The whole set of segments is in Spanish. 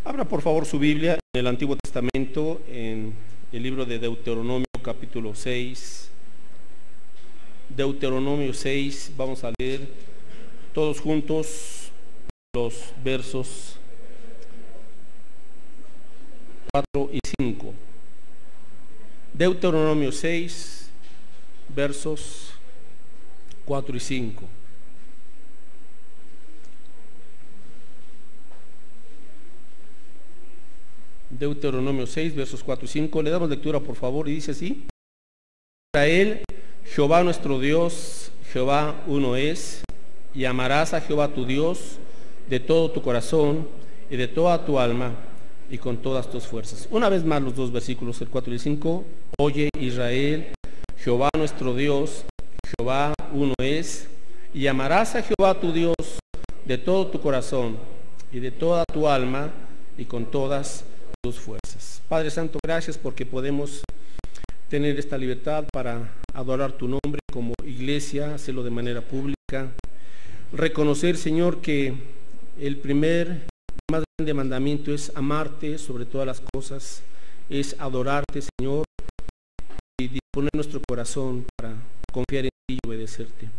Abra por favor su Biblia en el Antiguo Testamento, en el libro de Deuteronomio capítulo 6. Deuteronomio 6, vamos a leer todos juntos los versos 4 y 5. Deuteronomio 6, versos 4 y 5. Deuteronomio 6, versos 4 y 5. Le damos lectura por favor y dice así: Israel, Jehová nuestro Dios, Jehová uno es, y amarás a Jehová tu Dios de todo tu corazón y de toda tu alma y con todas tus fuerzas. Una vez más los dos versículos, el 4 y el 5. Oye Israel, Jehová nuestro Dios, Jehová uno es, y amarás a Jehová tu Dios de todo tu corazón y de toda tu alma y con todas tus fuerzas. Padre Santo, gracias porque podemos tener esta libertad para adorar tu nombre como iglesia, hacerlo de manera pública. Reconocer, Señor, que el primer y más grande mandamiento es amarte sobre todas las cosas, es adorarte, Señor, y disponer nuestro corazón para confiar en ti y obedecerte.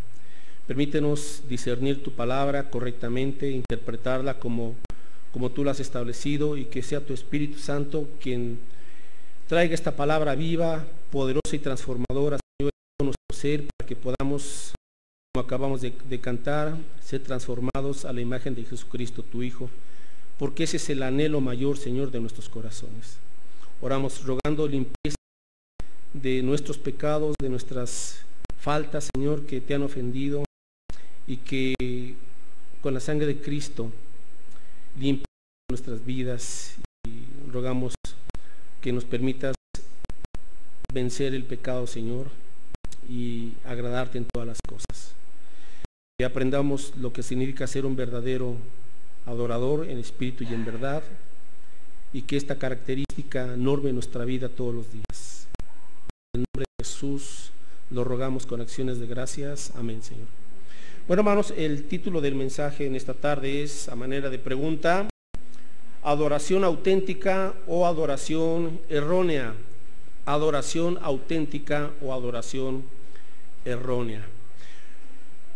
Permítenos discernir tu palabra correctamente, interpretarla como tú la has establecido, y que sea tu Espíritu Santo quien traiga esta palabra viva, poderosa y transformadora, Señor, en nuestro ser, para que podamos, como acabamos de cantar, ser transformados a la imagen de Jesucristo, tu Hijo, porque ese es el anhelo mayor, Señor, de nuestros corazones. Oramos rogando limpieza de nuestros pecados, de nuestras faltas, Señor, que te han ofendido, y que con la sangre de Cristo limpia nuestras vidas, y rogamos que nos permitas vencer el pecado, Señor, y agradarte en todas las cosas. Que aprendamos lo que significa ser un verdadero adorador en espíritu y en verdad, y que esta característica norme nuestra vida todos los días. En el nombre de Jesús lo rogamos con acciones de gracias. Amén, Señor. Bueno, hermanos, el título del mensaje en esta tarde es, a manera de pregunta, adoración auténtica o adoración errónea. Adoración auténtica o adoración errónea.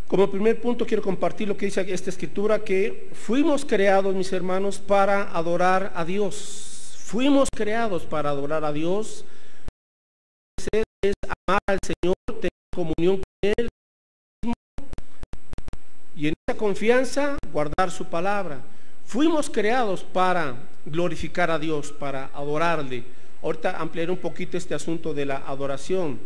Como primer punto quiero compartir lo que dice esta escritura, que fuimos creados, mis hermanos, para adorar a Dios. Fuimos creados para adorar a Dios. Es amar al Señor, tener comunión con Él, y en esa confianza guardar su palabra. Fuimos creados para glorificar a Dios, para adorarle. Ahorita ampliaré un poquito este asunto de la adoración,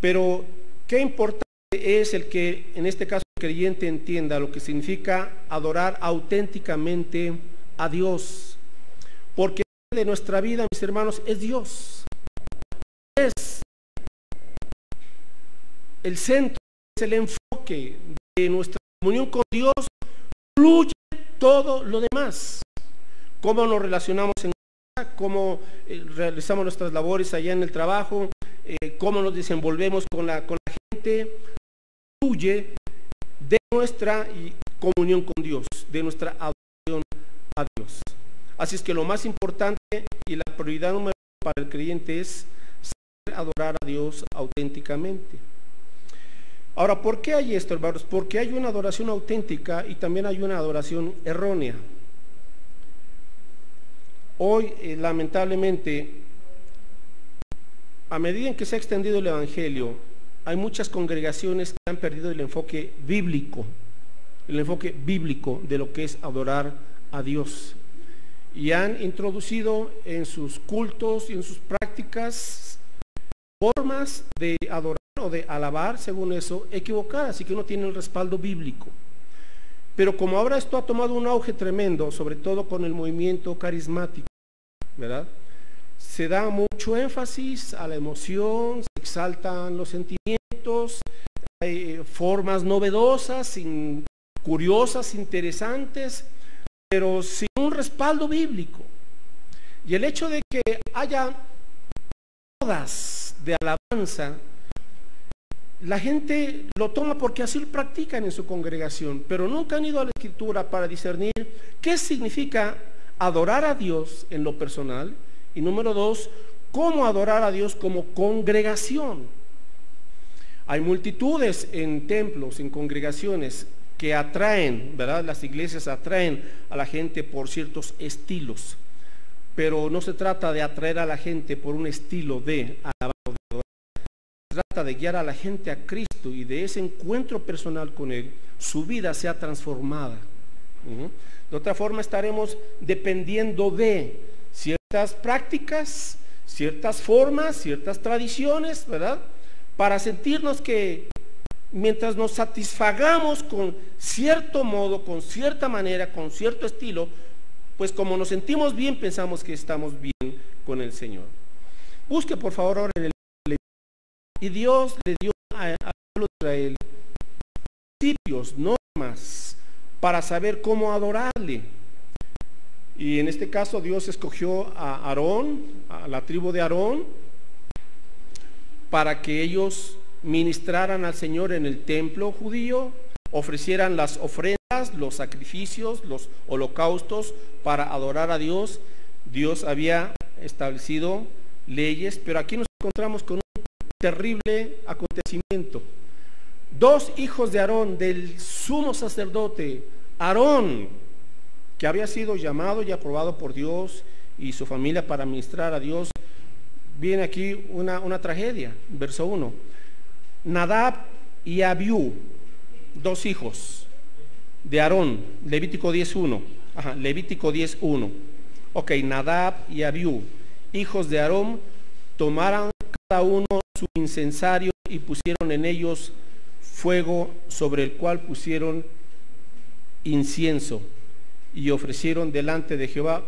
pero qué importante es el que en este caso el creyente entienda lo que significa adorar auténticamente a Dios, porque de nuestra vida, mis hermanos, es Dios, es el centro, es el enfoque de nuestra comunión con Dios, fluye todo lo demás. Cómo nos relacionamos en casa, cómo realizamos nuestras labores allá en el trabajo, cómo nos desenvolvemos con la gente, fluye de nuestra comunión con Dios, de nuestra adoración a Dios. Así es que lo más importante y la prioridad número uno para el creyente es saber adorar a Dios auténticamente. Ahora, ¿por qué hay esto, hermanos? Porque hay una adoración auténtica y también hay una adoración errónea. Hoy, lamentablemente, a medida en que se ha extendido el Evangelio, hay muchas congregaciones que han perdido el enfoque bíblico de lo que es adorar a Dios, y han introducido en sus cultos y en sus prácticas formas de adorar o de alabar, según eso, equivocadas y que no tienen respaldo bíblico. Pero como ahora esto ha tomado un auge tremendo, sobre todo con el movimiento carismático, ¿verdad? Se da mucho énfasis a la emoción, se exaltan los sentimientos, hay formas novedosas, curiosas, interesantes, pero sin un respaldo bíblico. Y el hecho de que haya odas de alabanza, la gente lo toma porque así lo practican en su congregación, pero nunca han ido a la Escritura para discernir qué significa adorar a Dios en lo personal, y número 2, cómo adorar a Dios como congregación. Hay multitudes en templos, en congregaciones que atraen, ¿verdad? Las iglesias atraen a la gente por ciertos estilos, pero no se trata de atraer a la gente por un estilo de alabar o de adorar. Se trata de guiar a la gente a Cristo, y de ese encuentro personal con Él, su vida sea transformada. De otra forma estaremos dependiendo de ciertas prácticas, ciertas formas, ciertas tradiciones, ¿verdad? Para sentirnos que mientras nos satisfagamos con cierto modo, con cierta manera, con cierto estilo, pues como nos sentimos bien, pensamos que estamos bien con el Señor. Busque por favor ahora en el Levítico. Y Dios le dio al pueblo de Israel principios, normas, para saber cómo adorarle. Y en este caso Dios escogió a Aarón, a la tribu de Aarón, para que ellos ministraran al Señor en el templo judío, ofrecieran las ofrendas, los sacrificios, los holocaustos para adorar a Dios. Dios había establecido leyes, pero aquí nos encontramos con un terrible acontecimiento. 2 hijos de Aarón, del sumo sacerdote Aarón, que había sido llamado y aprobado por Dios y su familia para ministrar a Dios. Viene aquí una tragedia, verso 1. Nadab y Abiú, 2 hijos de Aarón, Levítico 10:1. Levítico 10:1. Ok, Nadab y Abiú, hijos de Aarón, tomaron cada uno su incensario y pusieron en ellos fuego, sobre el cual pusieron incienso, y ofrecieron delante de Jehová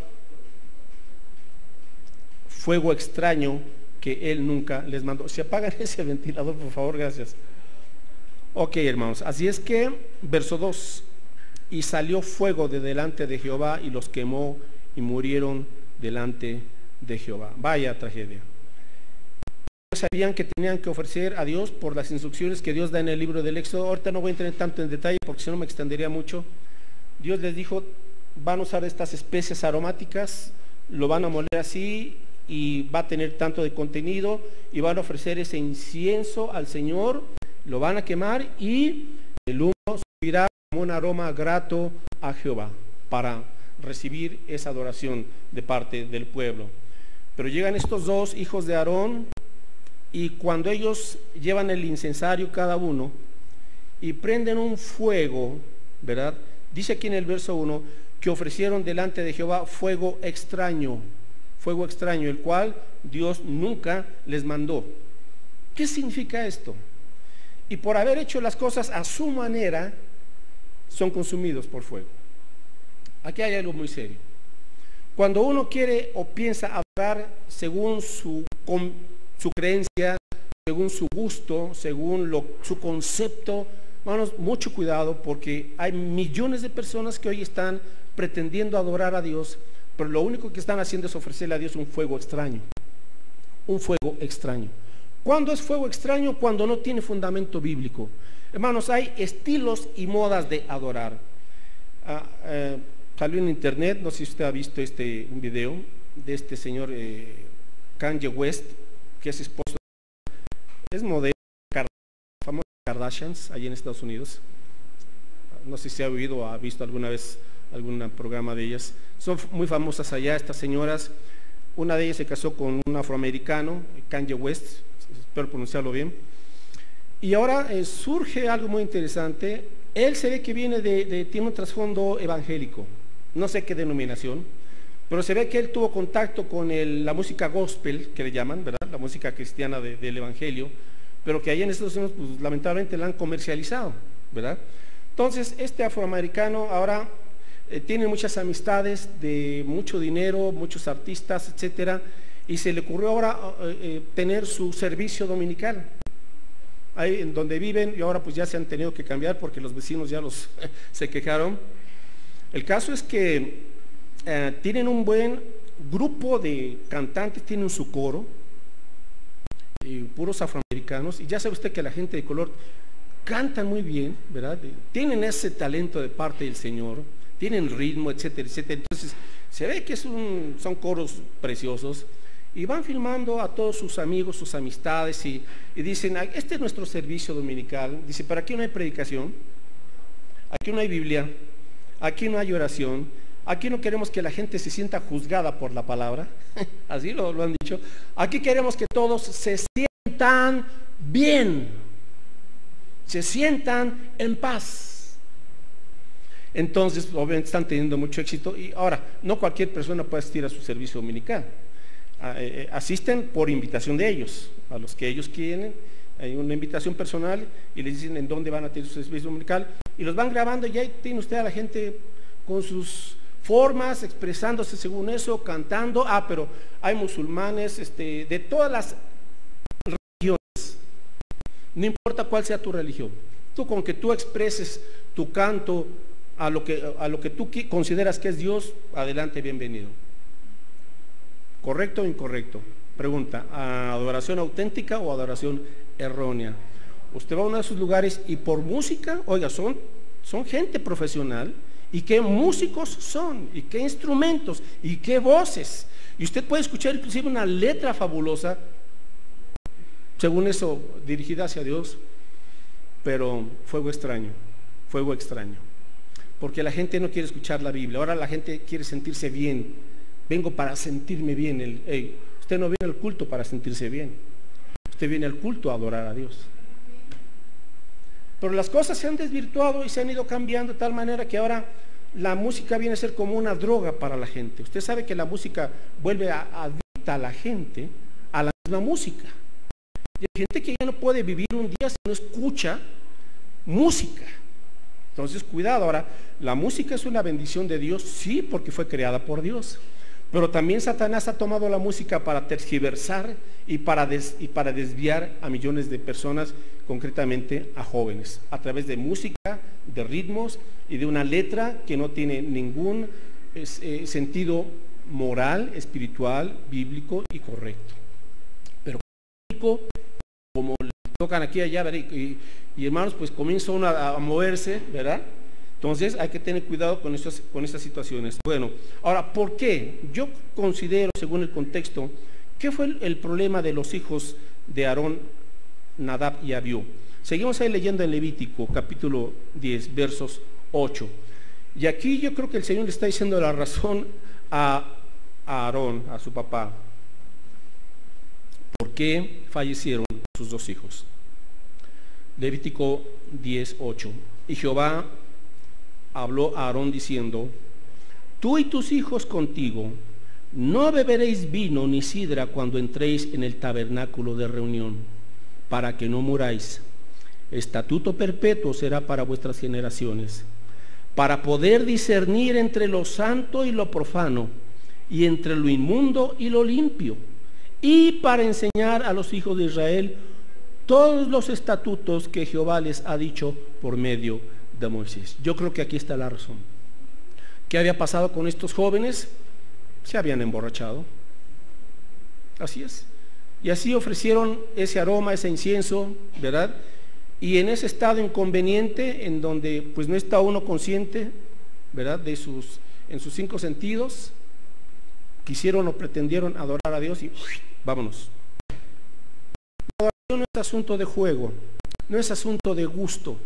fuego extraño que él nunca les mandó. Si apagan ese ventilador, por favor, gracias. Ok, hermanos, así es que, verso 2, y salió fuego de delante de Jehová y los quemó y murieron delante de Jehová. Vaya tragedia. Sabían que tenían que ofrecer a Dios por las instrucciones que Dios da en el libro del Éxodo. Ahorita no voy a entrar tanto en detalle porque si no me extendería mucho. Dios les dijo, van a usar estas especies aromáticas, lo van a moler así y va a tener tanto de contenido, y van a ofrecer ese incienso al Señor, lo van a quemar y el humo subirá como un aroma grato a Jehová para recibir esa adoración de parte del pueblo. Pero llegan estos 2 hijos de Aarón, y cuando ellos llevan el incensario cada uno y prenden un fuego, ¿verdad? Dice aquí en el verso 1 que ofrecieron delante de Jehová fuego extraño, el cual Dios nunca les mandó. ¿Qué significa esto? Y por haber hecho las cosas a su manera, son consumidos por fuego. Aquí hay algo muy serio. Cuando uno quiere o piensa adorar según su creencia, según su gusto, según su concepto, hermanos, mucho cuidado, porque hay millones de personas que hoy están pretendiendo adorar a Dios, pero lo único que están haciendo es ofrecerle a Dios un fuego extraño. Un fuego extraño. ¿Cuándo es fuego extraño? Cuando no tiene fundamento bíblico. Hermanos, hay estilos y modas de adorar. Salió en internet, no sé si usted ha visto un video de este señor Kanye West, que es esposo, es modelo de famosos Kardashians allí en Estados Unidos. No sé si ha oído o ha visto alguna vez algún programa de ellas. Son muy famosas allá estas señoras. Una de ellas se casó con un afroamericano, Kanye West, espero pronunciarlo bien. Y ahora surge algo muy interesante. Él se ve que viene tiene un trasfondo evangélico, no sé qué denominación, pero se ve que él tuvo contacto con la música gospel, que le llaman, ¿verdad? La música cristiana del evangelio, pero que allá en Estados Unidos, pues, lamentablemente la han comercializado, ¿verdad? Entonces, este afroamericano ahora tiene muchas amistades de mucho dinero, muchos artistas, etcétera, y se le ocurrió ahora tener su servicio dominical ahí en donde viven, y ahora pues ya se han tenido que cambiar porque los vecinos ya se quejaron. El caso es que tienen un buen grupo de cantantes, tienen su coro, y puros afroamericanos, y ya sabe usted que la gente de color cantan muy bien, ¿verdad? Tienen ese talento de parte del Señor, tienen ritmo, etcétera, etcétera. Entonces se ve que son coros preciosos, y van filmando a todos sus amigos, sus amistades, y dicen, este es nuestro servicio dominical. Dice, pero aquí no hay predicación, aquí no hay Biblia, aquí no hay oración, aquí no queremos que la gente se sienta juzgada por la palabra, así lo han dicho. Aquí queremos que todos se sientan bien, se sientan en paz. Entonces, obviamente están teniendo mucho éxito, y ahora, no cualquier persona puede asistir a su servicio dominical. Asisten por invitación de ellos, a los que ellos quieren. Hay una invitación personal y les dicen en dónde van a tener su servicio dominical, y los van grabando, y ahí tiene usted a la gente con sus formas, expresándose según eso, cantando. Pero hay musulmanes de todas las religiones, no importa cuál sea tu religión. Tú, con que tú expreses tu canto a lo que tú consideras que es Dios, adelante, bienvenido. ¿Correcto o incorrecto? Pregunta, ¿adoración auténtica o adoración errónea? Usted va a uno de esos lugares y por música, oiga, son gente profesional, y qué músicos son, y qué instrumentos, y qué voces. Y usted puede escuchar inclusive una letra fabulosa, según eso, dirigida hacia Dios, pero fuego extraño, porque la gente no quiere escuchar la Biblia. Ahora la gente quiere sentirse bien. Vengo para sentirme bien. Usted no viene al culto para sentirse bien, usted viene al culto a adorar a Dios. Pero las cosas se han desvirtuado y se han ido cambiando de tal manera que ahora la música viene a ser como una droga para la gente. Usted sabe que la música vuelve adicta a la gente a la misma música. Y hay gente que ya no puede vivir un día si no escucha música. Entonces, cuidado. Ahora, la música es una bendición de Dios, sí, porque fue creada por Dios. Pero también Satanás ha tomado la música para tergiversar y para desviar a millones de personas, concretamente a jóvenes, a través de música, de ritmos y de una letra que no tiene ningún sentido moral, espiritual, bíblico y correcto. Pero como le tocan aquí y allá, ¿verdad? Y hermanos, pues comienza uno a moverse, ¿verdad? Entonces hay que tener cuidado con estas situaciones. Bueno, ahora, ¿por qué? Yo considero, según el contexto, ¿qué fue el problema de los hijos de Aarón, Nadab y Abiú? Seguimos ahí leyendo en Levítico, capítulo 10, versos 8. Y aquí yo creo que el Señor le está diciendo la razón a Aarón, a su papá, por qué fallecieron sus dos hijos. Levítico 10, 8. Y Jehová habló a Aarón diciendo: tú y tus hijos contigo no beberéis vino ni sidra cuando entréis en el tabernáculo de reunión, para que no muráis. Estatuto perpetuo será para vuestras generaciones, para poder discernir entre lo santo y lo profano, y entre lo inmundo y lo limpio, y para enseñar a los hijos de Israel todos los estatutos que Jehová les ha dicho por medio de Moisés. Yo creo que aquí está la razón. ¿Qué había pasado con estos jóvenes? Se habían emborrachado. Así es. Y así ofrecieron ese aroma, ese incienso, ¿verdad? Y en ese estado inconveniente, en donde pues no está uno consciente, ¿verdad?, en sus cinco sentidos, quisieron o pretendieron adorar a Dios y vámonos. La adoración no es asunto de juego, no es asunto de gusto,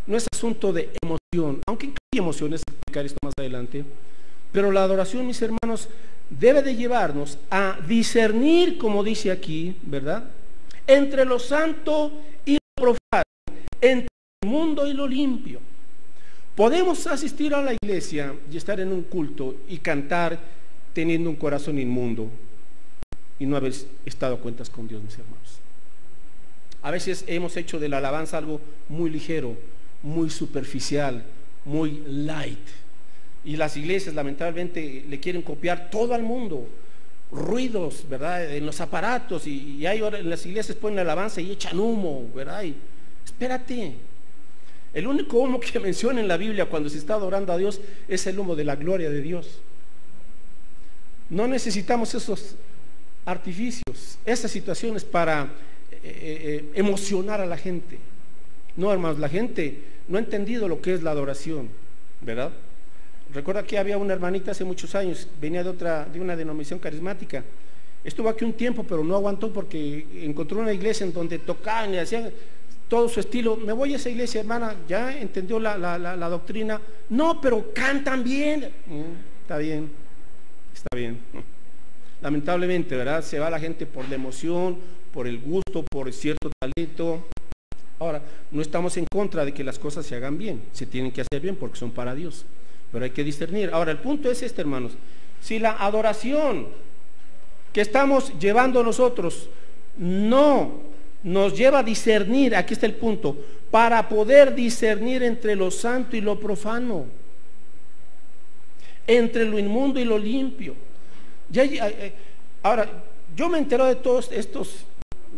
no es asunto de emoción, aunque incluye emociones, explicar esto más adelante. Pero la adoración, mis hermanos, debe de llevarnos a discernir, como dice aquí, ¿verdad?, entre lo santo y lo profano, entre el mundo y lo limpio. Podemos asistir a la iglesia y estar en un culto y cantar teniendo un corazón inmundo y no haber estado a cuentas con Dios, mis hermanos. A veces hemos hecho de la alabanza algo muy ligero, muy superficial, muy light, y las iglesias lamentablemente le quieren copiar todo al mundo, ruidos, ¿verdad?, en los aparatos, y hay ahora en las iglesias ponen alabanza y echan humo, ¿verdad? Y espérate, el único humo que menciona en la Biblia cuando se está adorando a Dios es el humo de la gloria de Dios. No necesitamos esos artificios, esas situaciones para emocionar a la gente. No, hermanos, la gente no ha entendido lo que es la adoración, ¿verdad? Recuerda que había una hermanita hace muchos años, venía de una denominación carismática. Estuvo aquí un tiempo, pero no aguantó porque encontró una iglesia en donde tocaban y hacían todo su estilo. Me voy a esa iglesia, hermana, ya entendió la doctrina. No, pero cantan bien. Está bien, está bien. Lamentablemente, ¿verdad? Se va la gente por la emoción, por el gusto, por cierto talento. Ahora, no estamos en contra de que las cosas se hagan bien, se tienen que hacer bien porque son para Dios, pero hay que discernir. Ahora, el punto es este, hermanos: si la adoración que estamos llevando nosotros no nos lleva a discernir, aquí está el punto, para poder discernir entre lo santo y lo profano, entre lo inmundo y lo limpio. Ahora, yo me entero de todos estos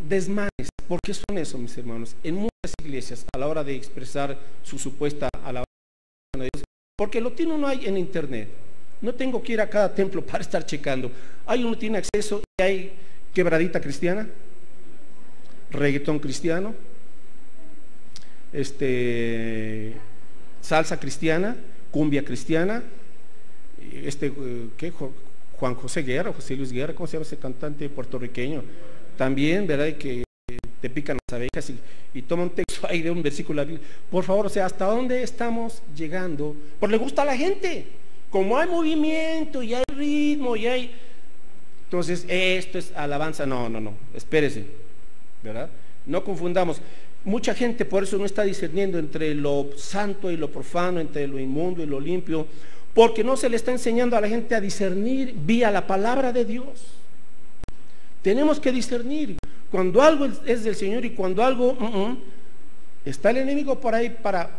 desmanes. ¿Por qué son eso, mis hermanos? En muchas iglesias, a la hora de expresar su supuesta alabanza a Dios, porque lo tiene uno ahí en internet. No tengo que ir a cada templo para estar checando. Uno tiene acceso y hay quebradita cristiana, reggaetón cristiano, salsa cristiana, cumbia cristiana, ¿qué? Juan José Guerra, José Luis Guerra, ¿cómo se llama ese cantante puertorriqueño? También, ¿verdad? Que te pican las abejas y toma un texto ahí de un versículo de la Biblia. Por favor, o sea, ¿hasta dónde estamos llegando? Porque le gusta a la gente. Como hay movimiento y hay ritmo y hay... Entonces, esto es alabanza. No, espérese, ¿verdad? No confundamos. Mucha gente por eso no está discerniendo entre lo santo y lo profano, entre lo inmundo y lo limpio, porque no se le está enseñando a la gente a discernir vía la palabra de Dios. Tenemos que discernir cuando algo es del Señor y cuando algo está el enemigo por ahí para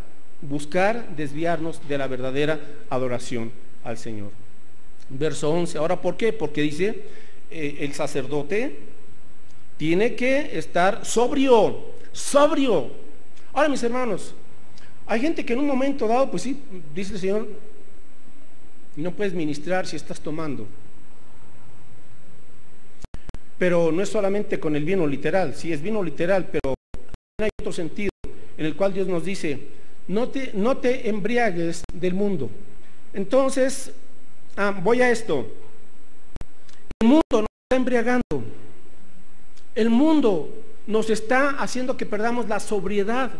buscar desviarnos de la verdadera adoración al Señor. Verso 11. Ahora, ¿por qué? Porque dice, el sacerdote tiene que estar sobrio. Ahora, mis hermanos, hay gente que en un momento dado, pues sí, dice el Señor, no puedes ministrar si estás tomando. Pero no es solamente con el vino literal, sí es vino literal, pero hay otro sentido en el cual Dios nos dice, no te embriagues del mundo. Entonces, voy a esto. El mundo nos está embriagando. El mundo nos está haciendo que perdamos la sobriedad.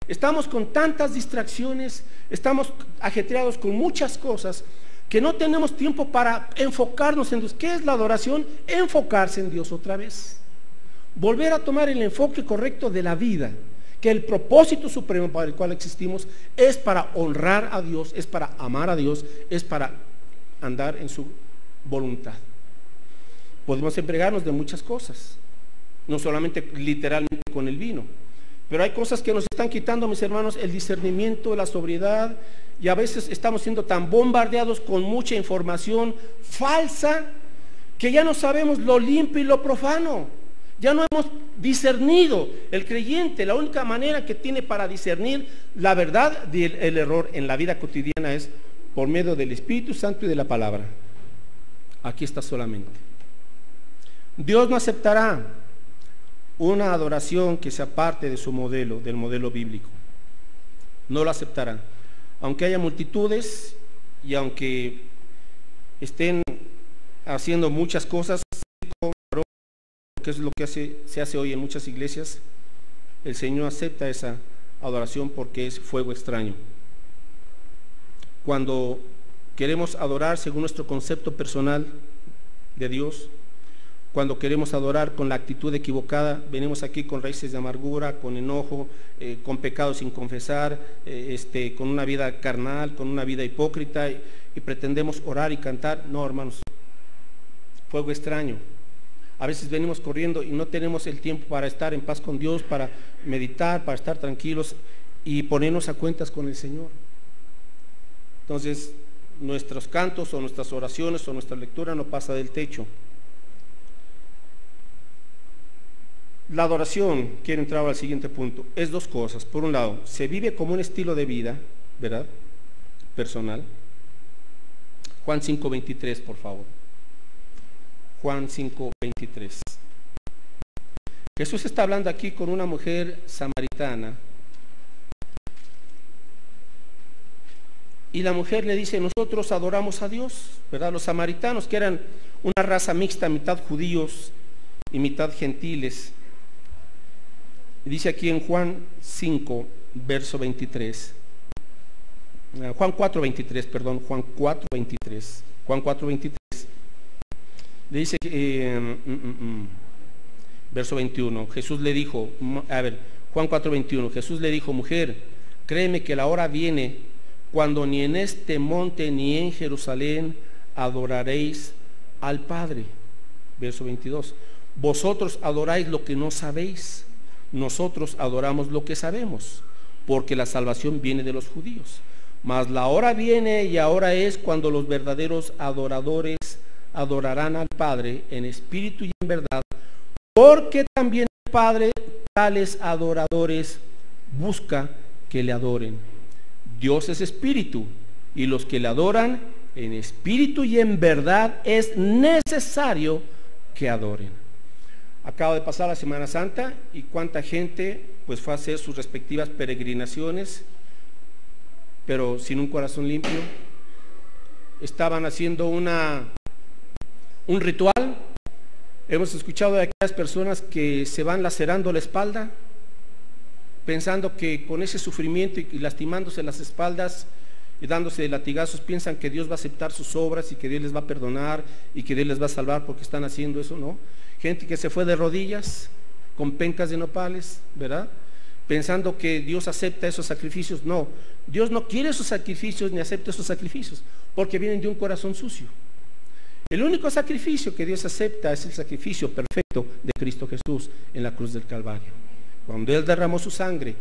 Estamos con tantas distracciones, estamos ajetreados con muchas cosas, que no tenemos tiempo para enfocarnos en Dios. ¿Qué es la adoración? Enfocarse en Dios otra vez. Volver a tomar el enfoque correcto de la vida, que el propósito supremo para el cual existimos es para honrar a Dios, es para amar a Dios, es para andar en su voluntad. Podemos embriagarnos de muchas cosas, no solamente literalmente con el vino, pero hay cosas que nos están quitando, mis hermanos, el discernimiento, la sobriedad, y a veces estamos siendo tan bombardeados con mucha información falsa que ya no sabemos lo limpio y lo profano. Ya no hemos discernido. El creyente, la única manera que tiene para discernir la verdad del error en la vida cotidiana es por medio del Espíritu Santo y de la palabra. Aquí está solamente. Dios no aceptará una adoración que se aparte de su modelo, del modelo bíblico. No lo aceptará. Aunque haya multitudes y aunque estén haciendo muchas cosas, que es lo que se hace hoy en muchas iglesias, el Señor acepta esa adoración porque es fuego extraño. Cuando queremos adorar según nuestro concepto personal de Dios, cuando queremos adorar con la actitud equivocada, venimos aquí con raíces de amargura, con enojo, con pecados sin confesar, con una vida carnal, con una vida hipócrita, y pretendemos orar y cantar. No, hermanos, fuego extraño. A veces venimos corriendo y no tenemos el tiempo para estar en paz con Dios, para meditar, para estar tranquilos y ponernos a cuentas con el Señor. Entonces, nuestros cantos o nuestras oraciones o nuestra lectura no pasa del techo. La adoración, quiero entrar al siguiente punto, es dos cosas. Por un lado, se vive como un estilo de vida, ¿verdad? Personal. Juan 5:23, por favor. Juan 5:23. Jesús está hablando aquí con una mujer samaritana Y la mujer le dice, nosotros adoramos a Dios, ¿verdad? Los samaritanos, que eran una raza mixta, mitad judíos y mitad gentiles. Dice aquí en Juan 5, verso 23. Juan 4, 23, perdón, Juan 4, 23. Juan 4, 23. Le dice, verso 21, Jesús le dijo, Juan 4, 21, Jesús le dijo, mujer, créeme que la hora viene cuando ni en este monte ni en Jerusalén adoraréis al Padre. Verso 22, vosotros adoráis lo que no sabéis, nosotros adoramos lo que sabemos, porque la salvación viene de los judíos. Mas la hora viene y ahora es cuando los verdaderos adoradores adorarán al Padre en espíritu y en verdad, porque también el Padre tales adoradores busca que le adoren. Dios es espíritu, y los que le adoran en espíritu y en verdad es necesario que adoren. Acaba de pasar la Semana Santa y cuánta gente pues fue a hacer sus respectivas peregrinaciones, pero sin un corazón limpio. Estaban haciendo un ritual. Hemos escuchado de aquellas personas que se van lacerando la espalda, pensando que con ese sufrimiento y lastimándose las espaldas y dándose latigazos, piensan que Dios va a aceptar sus obras y que Dios les va a perdonar y que Dios les va a salvar porque están haciendo eso, ¿no? Gente que se fue de rodillas con pencas de nopales, ¿verdad? Pensando que Dios acepta esos sacrificios. No, Dios no quiere esos sacrificios ni acepta esos sacrificios porque vienen de un corazón sucio. El único sacrificio que Dios acepta es el sacrificio perfecto de Cristo Jesús en la cruz del Calvario. Cuando Él derramó su sangre,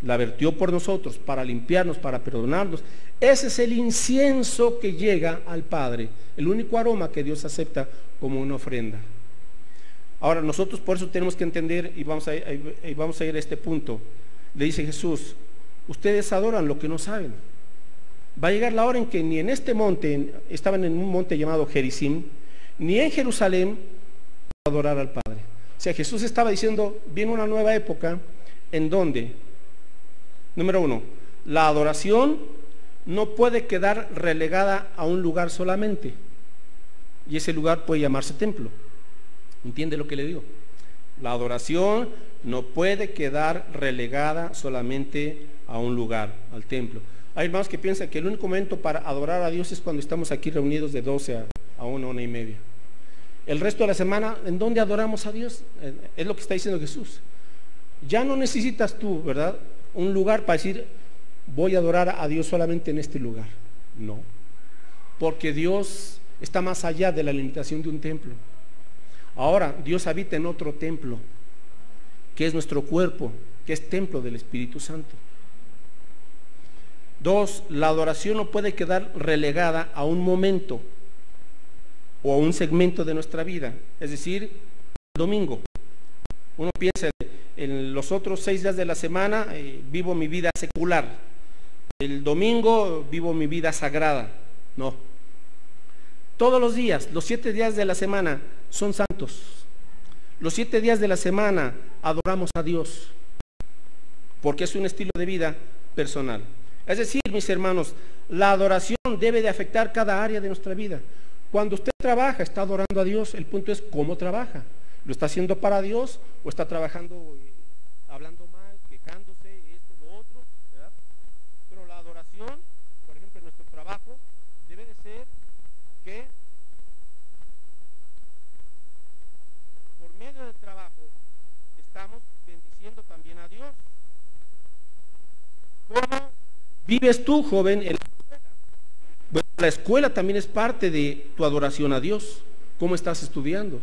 la vertió por nosotros para limpiarnos, para perdonarnos. Ese es el incienso que llega al Padre, el único aroma que Dios acepta como una ofrenda. Ahora nosotros por eso tenemos que entender, y vamos a ir a este punto. Le dice Jesús, ustedes adoran lo que no saben. Va a llegar la hora en que ni en este monte, estaban en un monte llamado Gerizim, ni en Jerusalén adorar al Padre. O sea, Jesús estaba diciendo, viene una nueva época en donde, número uno, la adoración no puede quedar relegada a un lugar solamente, y ese lugar puede llamarse templo. ¿Entiende lo que le digo? La adoración no puede quedar relegada solamente a un lugar, al templo. Hay hermanos que piensan que el único momento para adorar a Dios es cuando estamos aquí reunidos de 12 a 1:30. El resto de la semana, ¿en dónde adoramos a Dios? Es lo que está diciendo Jesús. Ya no necesitas tú, ¿verdad?, un lugar para decir, voy a adorar a Dios solamente en este lugar. No, porque Dios está más allá de la limitación de un templo. Ahora, Dios habita en otro templo, que es nuestro cuerpo, que es templo del Espíritu Santo. Dos, la adoración no puede quedar relegada a un momento o a un segmento de nuestra vida. Es decir, el domingo. Uno piensa, en los otros 6 días de la semana vivo mi vida secular. El domingo vivo mi vida sagrada. No. Todos los días, los 7 días de la semana son santos. Los 7 días de la semana adoramos a Dios, porque es un estilo de vida personal. Es decir, mis hermanos, la adoración debe de afectar cada área de nuestra vida. Cuando usted trabaja, está adorando a Dios. El punto es cómo trabaja. ¿Lo está haciendo para Dios o está trabajando hablando mal, quejándose, esto, lo otro, ¿verdad? Pero la adoración, por ejemplo, en nuestro trabajo, debe de ser que por medio del trabajo estamos bendiciendo también a Dios. ¿Cómo vives tú, joven, en la escuela? Bueno, la escuela también es parte de tu adoración a Dios. ¿Cómo estás estudiando?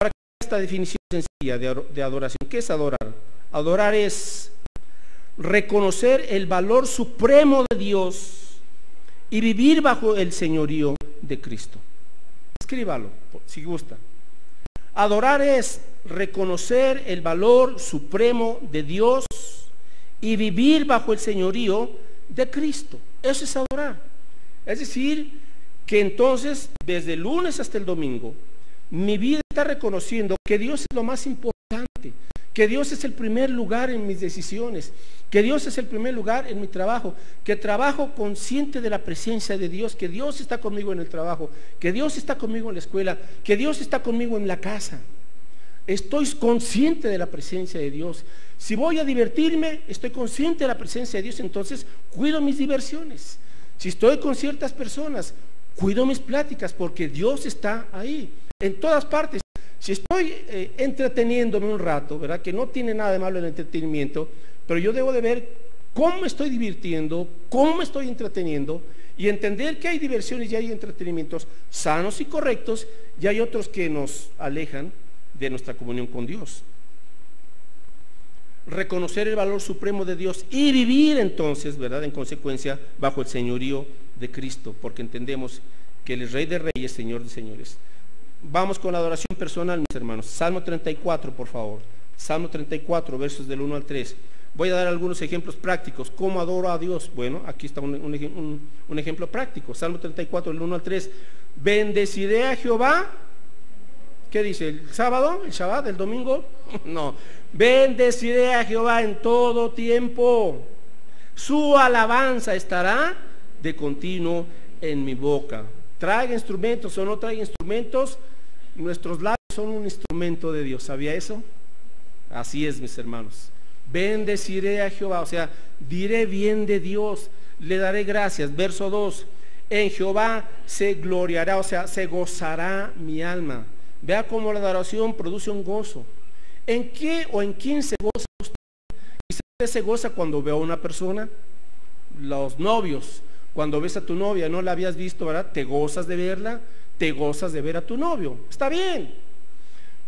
Ahora, esta definición sencilla de adoración. ¿Qué es adorar? Adorar es reconocer el valor supremo de Dios y vivir bajo el señorío de Cristo. Escríbalo, si gusta. Adorar es reconocer el valor supremo de Dios y vivir bajo el señorío de Cristo. Eso es adorar. Es decir, que entonces, desde el lunes hasta el domingo, mi vida está reconociendo que Dios es lo más importante, que Dios es el primer lugar en mis decisiones, que Dios es el primer lugar en mi trabajo, que trabajo consciente de la presencia de Dios, que Dios está conmigo en el trabajo, que Dios está conmigo en la escuela, que Dios está conmigo en la casa. Estoy consciente de la presencia de Dios. Si voy a divertirme, estoy consciente de la presencia de Dios, entonces cuido mis diversiones. Si estoy con ciertas personas, cuido mis pláticas, porque Dios está ahí, en todas partes. Si estoy entreteniéndome un rato, ¿verdad? Que no tiene nada de malo el entretenimiento, pero yo debo de ver cómo me estoy divirtiendo, cómo me estoy entreteniendo, y entender que hay diversiones y hay entretenimientos sanos y correctos, y hay otros que nos alejan de nuestra comunión con Dios. Reconocer el valor supremo de Dios y vivir entonces, ¿verdad?, en consecuencia, bajo el señorío de Cristo, porque entendemos que Él es Rey de Reyes, Señor de Señores. Vamos con la adoración personal, mis hermanos. Salmo 34, por favor. Salmo 34, versos del 1 al 3. Voy a dar algunos ejemplos prácticos. ¿Cómo adoro a Dios? Bueno, aquí está un ejemplo práctico. Salmo 34, del 1 al 3. Bendeciré a Jehová. ¿Qué dice? ¿El sábado? ¿El Shabbat? ¿El domingo? No. Bendeciré a Jehová en todo tiempo. Su alabanza estará de continuo en mi boca. Traiga instrumentos o no traiga instrumentos, nuestros labios son un instrumento de Dios. ¿Sabía eso? Así es, mis hermanos. Bendeciré a Jehová, o sea, diré bien de Dios, le daré gracias. Verso 2, en Jehová se gloriará, o sea, se gozará mi alma. Vea cómo la adoración produce un gozo. ¿En qué o en quién se goza usted? Quizás usted se goza cuando ve a una persona. Los novios, cuando ves a tu novia, no la habías visto, ¿verdad? Te gozas de verla, te gozas de ver a tu novio. Está bien.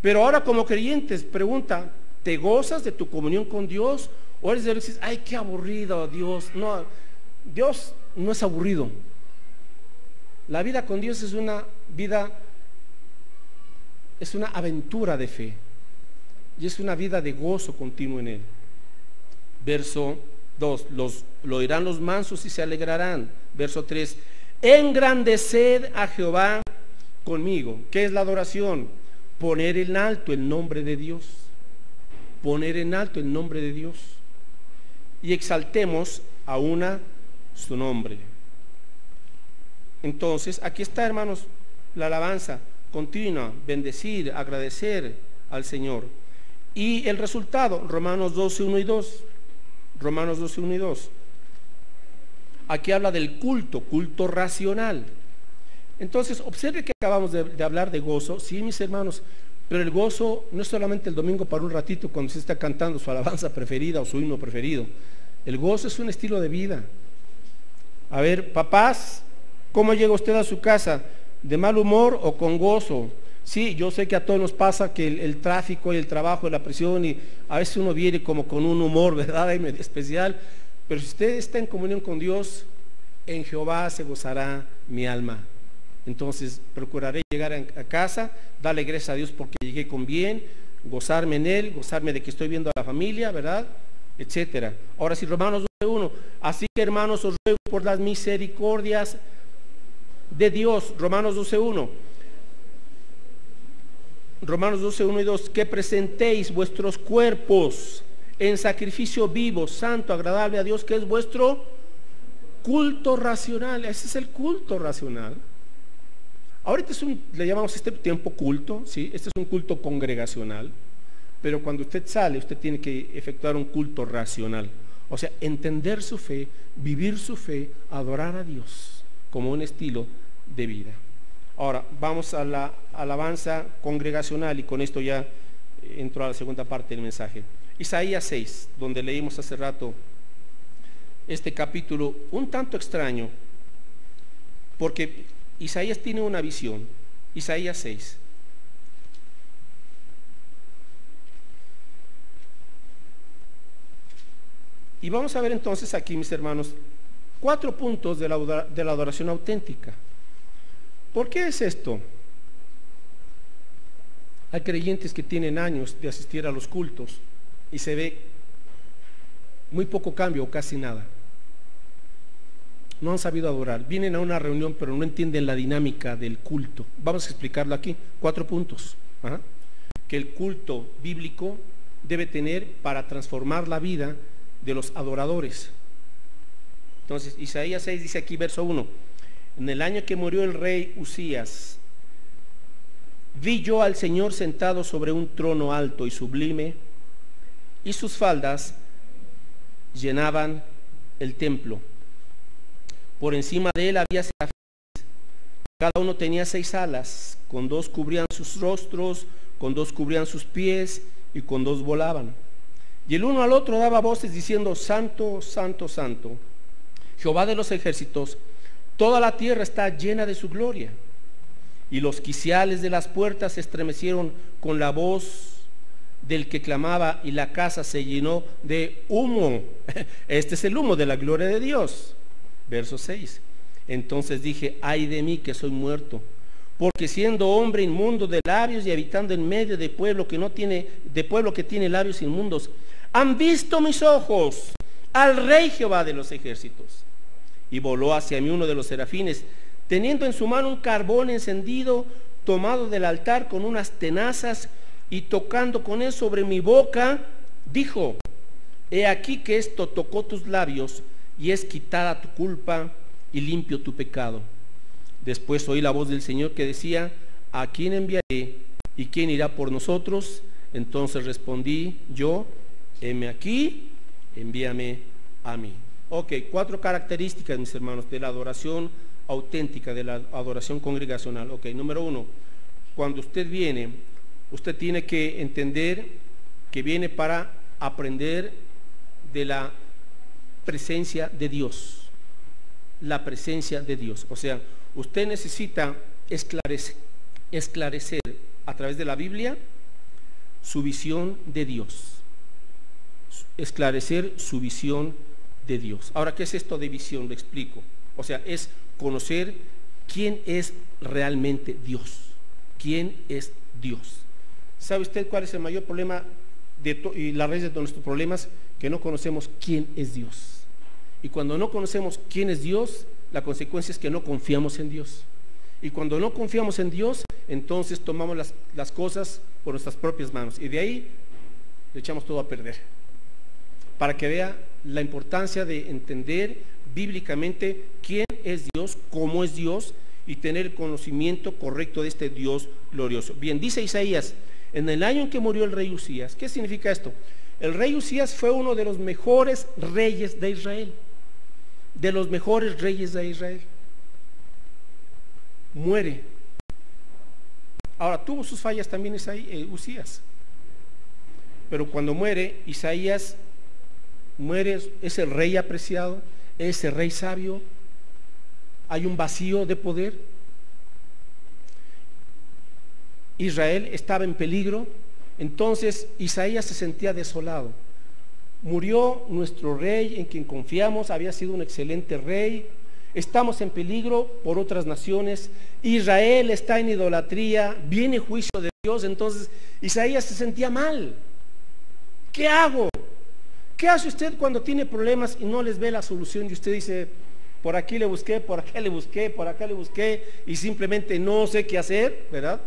Pero ahora como creyentes, pregunta, ¿te gozas de tu comunión con Dios? O eres de los que dices, ay, qué aburrido Dios. No, Dios no es aburrido. La vida con Dios es una vida, es una aventura de fe. Y es una vida de gozo continuo en Él. Verso 2, lo oirán los mansos y se alegrarán. Verso 3, engrandeced a Jehová conmigo. ¿Qué es la adoración? Poner en alto el nombre de Dios. Poner en alto el nombre de Dios. Y exaltemos a una su nombre. Entonces, aquí está, hermanos, la alabanza continua, bendecir, agradecer al Señor. Y el resultado, Romanos 12, 1 y 2. Romanos 12, 1 y 2. Aquí habla del culto racional. Entonces, observe que acabamos de hablar de gozo, sí, mis hermanos, pero el gozo no es solamente el domingo para un ratito cuando se está cantando su alabanza preferida o su himno preferido. El gozo es un estilo de vida. A ver, papás, ¿cómo llega usted a su casa? ¿De mal humor o con gozo? Sí, yo sé que a todos nos pasa que el tráfico y el trabajo, la presión, y a veces uno viene como con un humor, ¿verdad?, especial. Pero si usted está en comunión con Dios, en Jehová se gozará mi alma. Entonces procuraré llegar a casa, darle gracias a Dios porque llegué con bien, gozarme en Él, gozarme de que estoy viendo a la familia, ¿verdad?, etcétera. Ahora sí, Romanos 12:1. Así que, hermanos, os ruego por las misericordias de Dios. Romanos 12:1. Romanos 12, 1 y 2, que presentéis vuestros cuerpos en sacrificio vivo, santo, agradable a Dios, que es vuestro culto racional. Ese es el culto racional. Ahorita le llamamos este tiempo culto, ¿sí? Este es un culto congregacional, pero cuando usted sale, usted tiene que efectuar un culto racional. O sea, entender su fe, vivir su fe, adorar a Dios como un estilo de vida. Ahora, vamos a la alabanza congregacional y con esto ya entro a la segunda parte del mensaje. Isaías 6, donde leímos hace rato este capítulo un tanto extraño, porque Isaías tiene una visión. Isaías 6. Y vamos a ver entonces aquí, mis hermanos, 4 puntos de la adoración auténtica. ¿Por qué es esto? Hay creyentes que tienen años de asistir a los cultos y se ve muy poco cambio o casi nada. No han sabido adorar. Vienen a una reunión pero no entienden la dinámica del culto. Vamos a explicarlo aquí. 4 puntos. Que el culto bíblico debe tener para transformar la vida de los adoradores. Entonces, Isaías 6 dice aquí, verso 1: en el año que murió el rey Usías, vi yo al Señor sentado sobre un trono alto y sublime, y sus faldas llenaban el templo. Por encima de él había serafines, cada uno tenía 6 alas, con 2 cubrían sus rostros, con 2 cubrían sus pies, y con 2 volaban. Y el uno al otro daba voces diciendo: Santo, Santo, Santo, Jehová de los ejércitos, toda la tierra está llena de su gloria. Y los quiciales de las puertas se estremecieron con la voz del que clamaba, y la casa se llenó de humo. Este es el humo de la gloria de Dios. Verso 6: entonces dije: ay de mí, que soy muerto, porque siendo hombre inmundo de labios y habitando en medio de pueblo que tiene labios inmundos, han visto mis ojos al Rey Jehová de los ejércitos. Y voló hacia mí uno de los serafines, teniendo en su mano un carbón encendido, tomado del altar con unas tenazas, y tocando con él sobre mi boca, dijo: he aquí que esto tocó tus labios, y es quitada tu culpa y limpio tu pecado. Después oí la voz del Señor que decía: ¿a quién enviaré? ¿Y quién irá por nosotros? Entonces respondí yo: heme aquí, envíame a mí. Ok, 4 características, mis hermanos, de la adoración auténtica, de la adoración congregacional. Ok, número 1, cuando usted viene, usted tiene que entender que viene para aprender de la presencia de Dios. La presencia de Dios. O sea, usted necesita esclarecer a través de la Biblia su visión de Dios. Esclarecer su visión de Dios. Ahora, ¿qué es esto de visión? Lo explico. O sea, es conocer quién es realmente Dios. ¿Quién es Dios? ¿Sabe usted cuál es el mayor problema y la raíz de nuestros problemas? Que no conocemos quién es Dios. Y cuando no conocemos quién es Dios, la consecuencia es que no confiamos en Dios. Y cuando no confiamos en Dios, entonces tomamos las cosas por nuestras propias manos. Y de ahí le echamos todo a perder. Para que vea la importancia de entender bíblicamente quién es Dios, cómo es Dios, y tener el conocimiento correcto de este Dios glorioso. Bien, dice Isaías: en el año en que murió el rey Usías. ¿Qué significa esto? El rey Usías fue uno de los mejores reyes de Israel. De los mejores reyes de Israel. Muere. Ahora, tuvo sus fallas también Usías. Pero cuando muere, Isaías muere, es el rey apreciado, es el rey sabio. Hay un vacío de poder. Israel estaba en peligro. Entonces Isaías se sentía desolado. Murió nuestro rey en quien confiamos, había sido un excelente rey. Estamos en peligro por otras naciones. Israel está en idolatría, viene juicio de Dios. Entonces Isaías se sentía mal. ¿Qué hago? ¿Qué hace usted cuando tiene problemas y no les ve la solución? Y usted dice: por aquí le busqué, por acá le busqué, por acá le busqué, y simplemente no sé qué hacer, ¿verdad?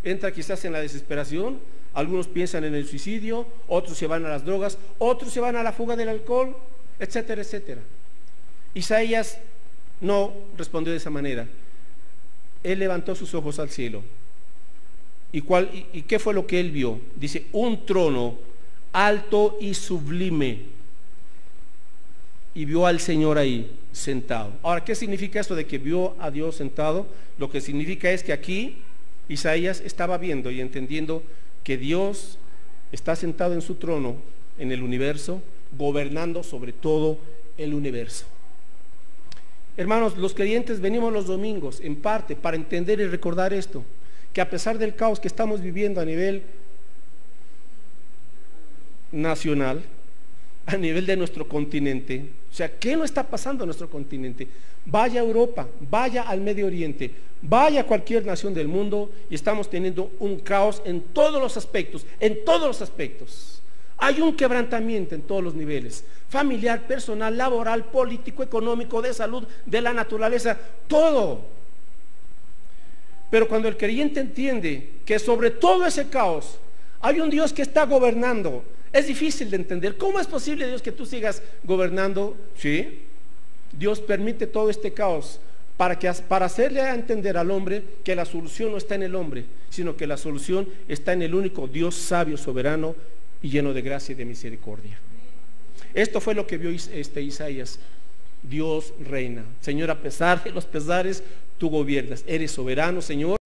Entra quizás en la desesperación. Algunos piensan en el suicidio, otros se van a las drogas, otros se van a la fuga del alcohol, etcétera, etcétera. Isaías no respondió de esa manera. Él levantó sus ojos al cielo. ¿Y qué fue lo que él vio? Dice: un trono alto y sublime, y vio al Señor ahí sentado. Ahora, ¿qué significa esto de que vio a Dios sentado? Lo que significa es que aquí Isaías estaba viendo y entendiendo que Dios está sentado en su trono en el universo, gobernando sobre todo el universo. Hermanos, los creyentes venimos los domingos en parte para entender y recordar esto, que a pesar del caos que estamos viviendo a nivel nacional, a nivel de nuestro continente, o sea, ¿qué no está pasando en nuestro continente? Vaya a Europa, vaya al Medio Oriente, vaya a cualquier nación del mundo, y estamos teniendo un caos en todos los aspectos, en todos los aspectos. Hay un quebrantamiento en todos los niveles: familiar, personal, laboral, político, económico, de salud, de la naturaleza, todo. Pero cuando el creyente entiende que sobre todo ese caos hay un Dios que está gobernando, Es difícil de entender. ¿Cómo es posible, Dios, que tú sigas gobernando? Sí, Dios permite todo este caos para hacerle a entender al hombre que la solución no está en el hombre, sino que la solución está en el único Dios sabio, soberano y lleno de gracia y de misericordia. Esto fue lo que vio Isaías. Dios reina. Señor, a pesar de los pesares, tú gobiernas. Eres soberano, Señor.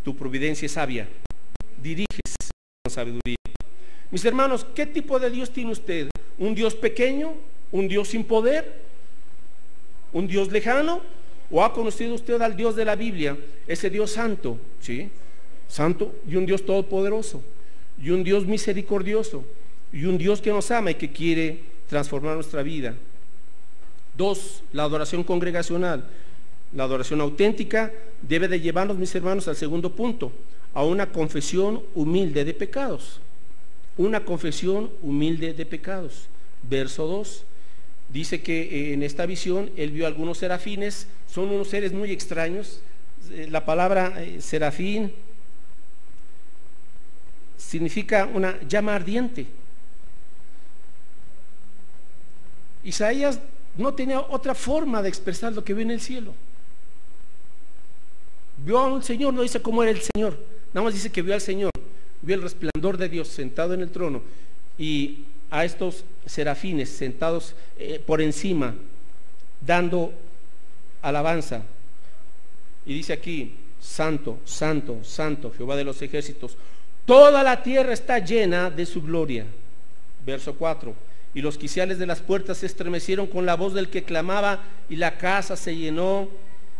Tu providencia es sabia. Diriges con sabiduría. Mis hermanos, ¿qué tipo de Dios tiene usted? ¿Un Dios pequeño? ¿Un Dios sin poder? ¿Un Dios lejano? ¿O ha conocido usted al Dios de la Biblia? Ese Dios santo, ¿sí? Santo, y un Dios todopoderoso, y un Dios misericordioso, y un Dios que nos ama y que quiere transformar nuestra vida. 2, la adoración congregacional. La adoración auténtica debe de llevarnos, mis hermanos, al segundo punto, a una confesión humilde de pecados. Una confesión humilde de pecados. Verso 2. Dice que en esta visión él vio algunos serafines. Son unos seres muy extraños. La palabra serafín significa una llama ardiente. Isaías no tenía otra forma de expresar lo que vio en el cielo. Vio a un Señor, no dice cómo era el Señor, nada más dice que vio al Señor, vio el resplandor de Dios sentado en el trono y a estos serafines sentados por encima, dando alabanza. Y dice aquí: santo, santo, santo, Jehová de los ejércitos, toda la tierra está llena de su gloria. Verso 4. Y los quiciales de las puertas se estremecieron con la voz del que clamaba, y la casa se llenó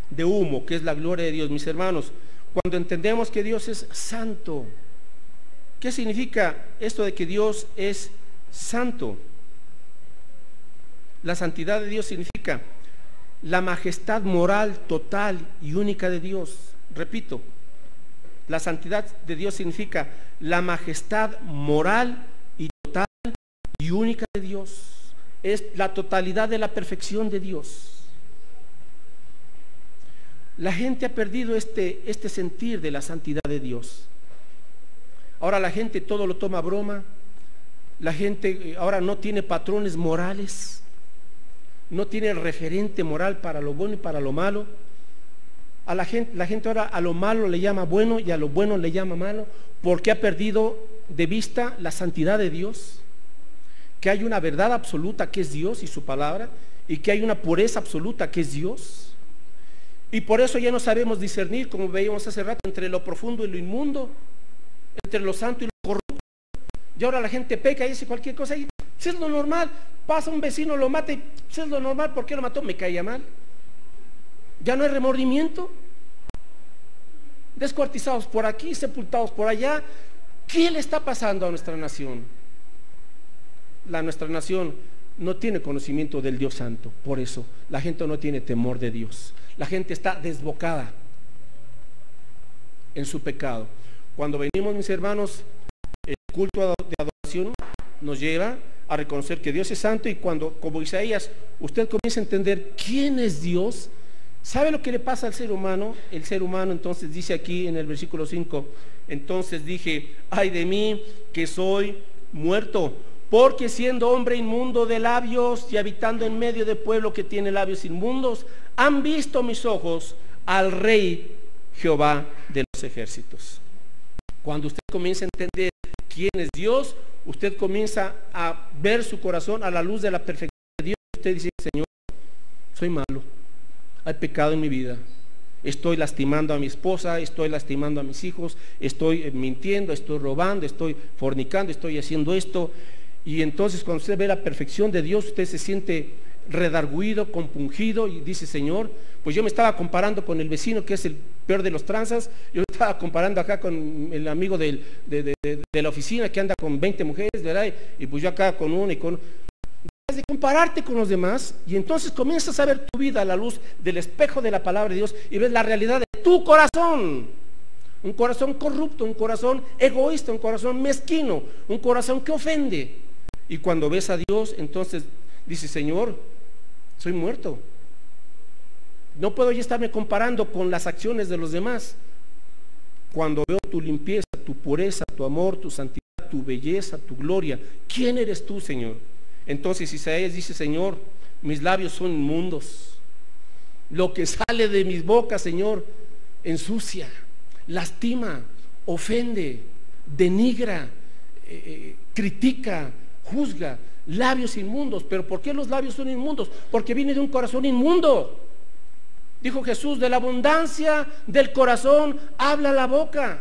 de humo, que es la gloria de Dios. Mis hermanos, cuando entendemos que Dios es santo, ¿qué significa esto de que Dios es santo? La santidad de Dios significa la majestad moral total y única de Dios. Repito, la santidad de Dios significa la majestad moral y total y única de Dios. Es la totalidad de la perfección de Dios. La gente ha perdido este sentir de la santidad de Dios. Ahora la gente todo lo toma a broma. La gente ahora no tiene patrones morales, no tiene referente moral para lo bueno y para lo malo. La gente ahora a lo malo le llama bueno y a lo bueno le llama malo, porque ha perdido de vista la santidad de Dios, que hay una verdad absoluta que es Dios y su palabra, y que hay una pureza absoluta que es Dios. Y por eso ya no sabemos discernir, como veíamos hace rato, entre lo profundo y lo inmundo, entre lo santo y lo corrupto. Y ahora la gente peca y dice cualquier cosa, y si es lo normal, pasa un vecino, lo mata, y si es lo normal, ¿por qué lo mató? Me caía mal. Ya no hay remordimiento. Descuartizados por aquí, sepultados por allá. ¿Qué le está pasando a nuestra nación? Nuestra nación no tiene conocimiento del Dios santo. Por eso la gente no tiene temor de Dios. La gente está desbocada en su pecado. Cuando venimos, mis hermanos, el culto de adoración nos lleva a reconocer que Dios es santo, y cuando, como Isaías, usted comienza a entender quién es Dios, ¿sabe lo que le pasa al ser humano? El ser humano entonces dice aquí en el versículo 5, entonces dije, ay de mí que soy muerto, porque siendo hombre inmundo de labios y habitando en medio de pueblo que tiene labios inmundos, han visto mis ojos al Rey Jehová de los ejércitos. Cuando usted comienza a entender quién es Dios, usted comienza a ver su corazón a la luz de la perfección de Dios. Usted dice, Señor, soy malo, hay pecado en mi vida, estoy lastimando a mi esposa, estoy lastimando a mis hijos, estoy mintiendo, estoy robando, estoy fornicando, estoy haciendo esto. Y entonces cuando usted ve la perfección de Dios, usted se siente redarguido, compungido, y dice, Señor, pues yo me estaba comparando con el vecino que es el peor de los tranzas, yo estaba comparando acá con el amigo de la oficina que anda con 20 mujeres, ¿verdad? Y pues yo acá con una y con... de compararte con los demás, y entonces comienzas a ver tu vida a la luz del espejo de la palabra de Dios y ves la realidad de tu corazón. Un corazón corrupto, un corazón egoísta, un corazón mezquino, un corazón que ofende. Y cuando ves a Dios, entonces dices, Señor, soy muerto. No puedo ya estarme comparando con las acciones de los demás. Cuando veo tu limpieza, tu pureza, tu amor, tu santidad, tu belleza, tu gloria. ¿Quién eres tú, Señor? Entonces Isaías dice, Señor, mis labios son inmundos. Lo que sale de mis bocas, Señor, ensucia, lastima, ofende, denigra, critica, juzga. Labios inmundos. ¿Pero por qué los labios son inmundos? Porque viene de un corazón inmundo. Dijo Jesús, de la abundancia del corazón habla la boca.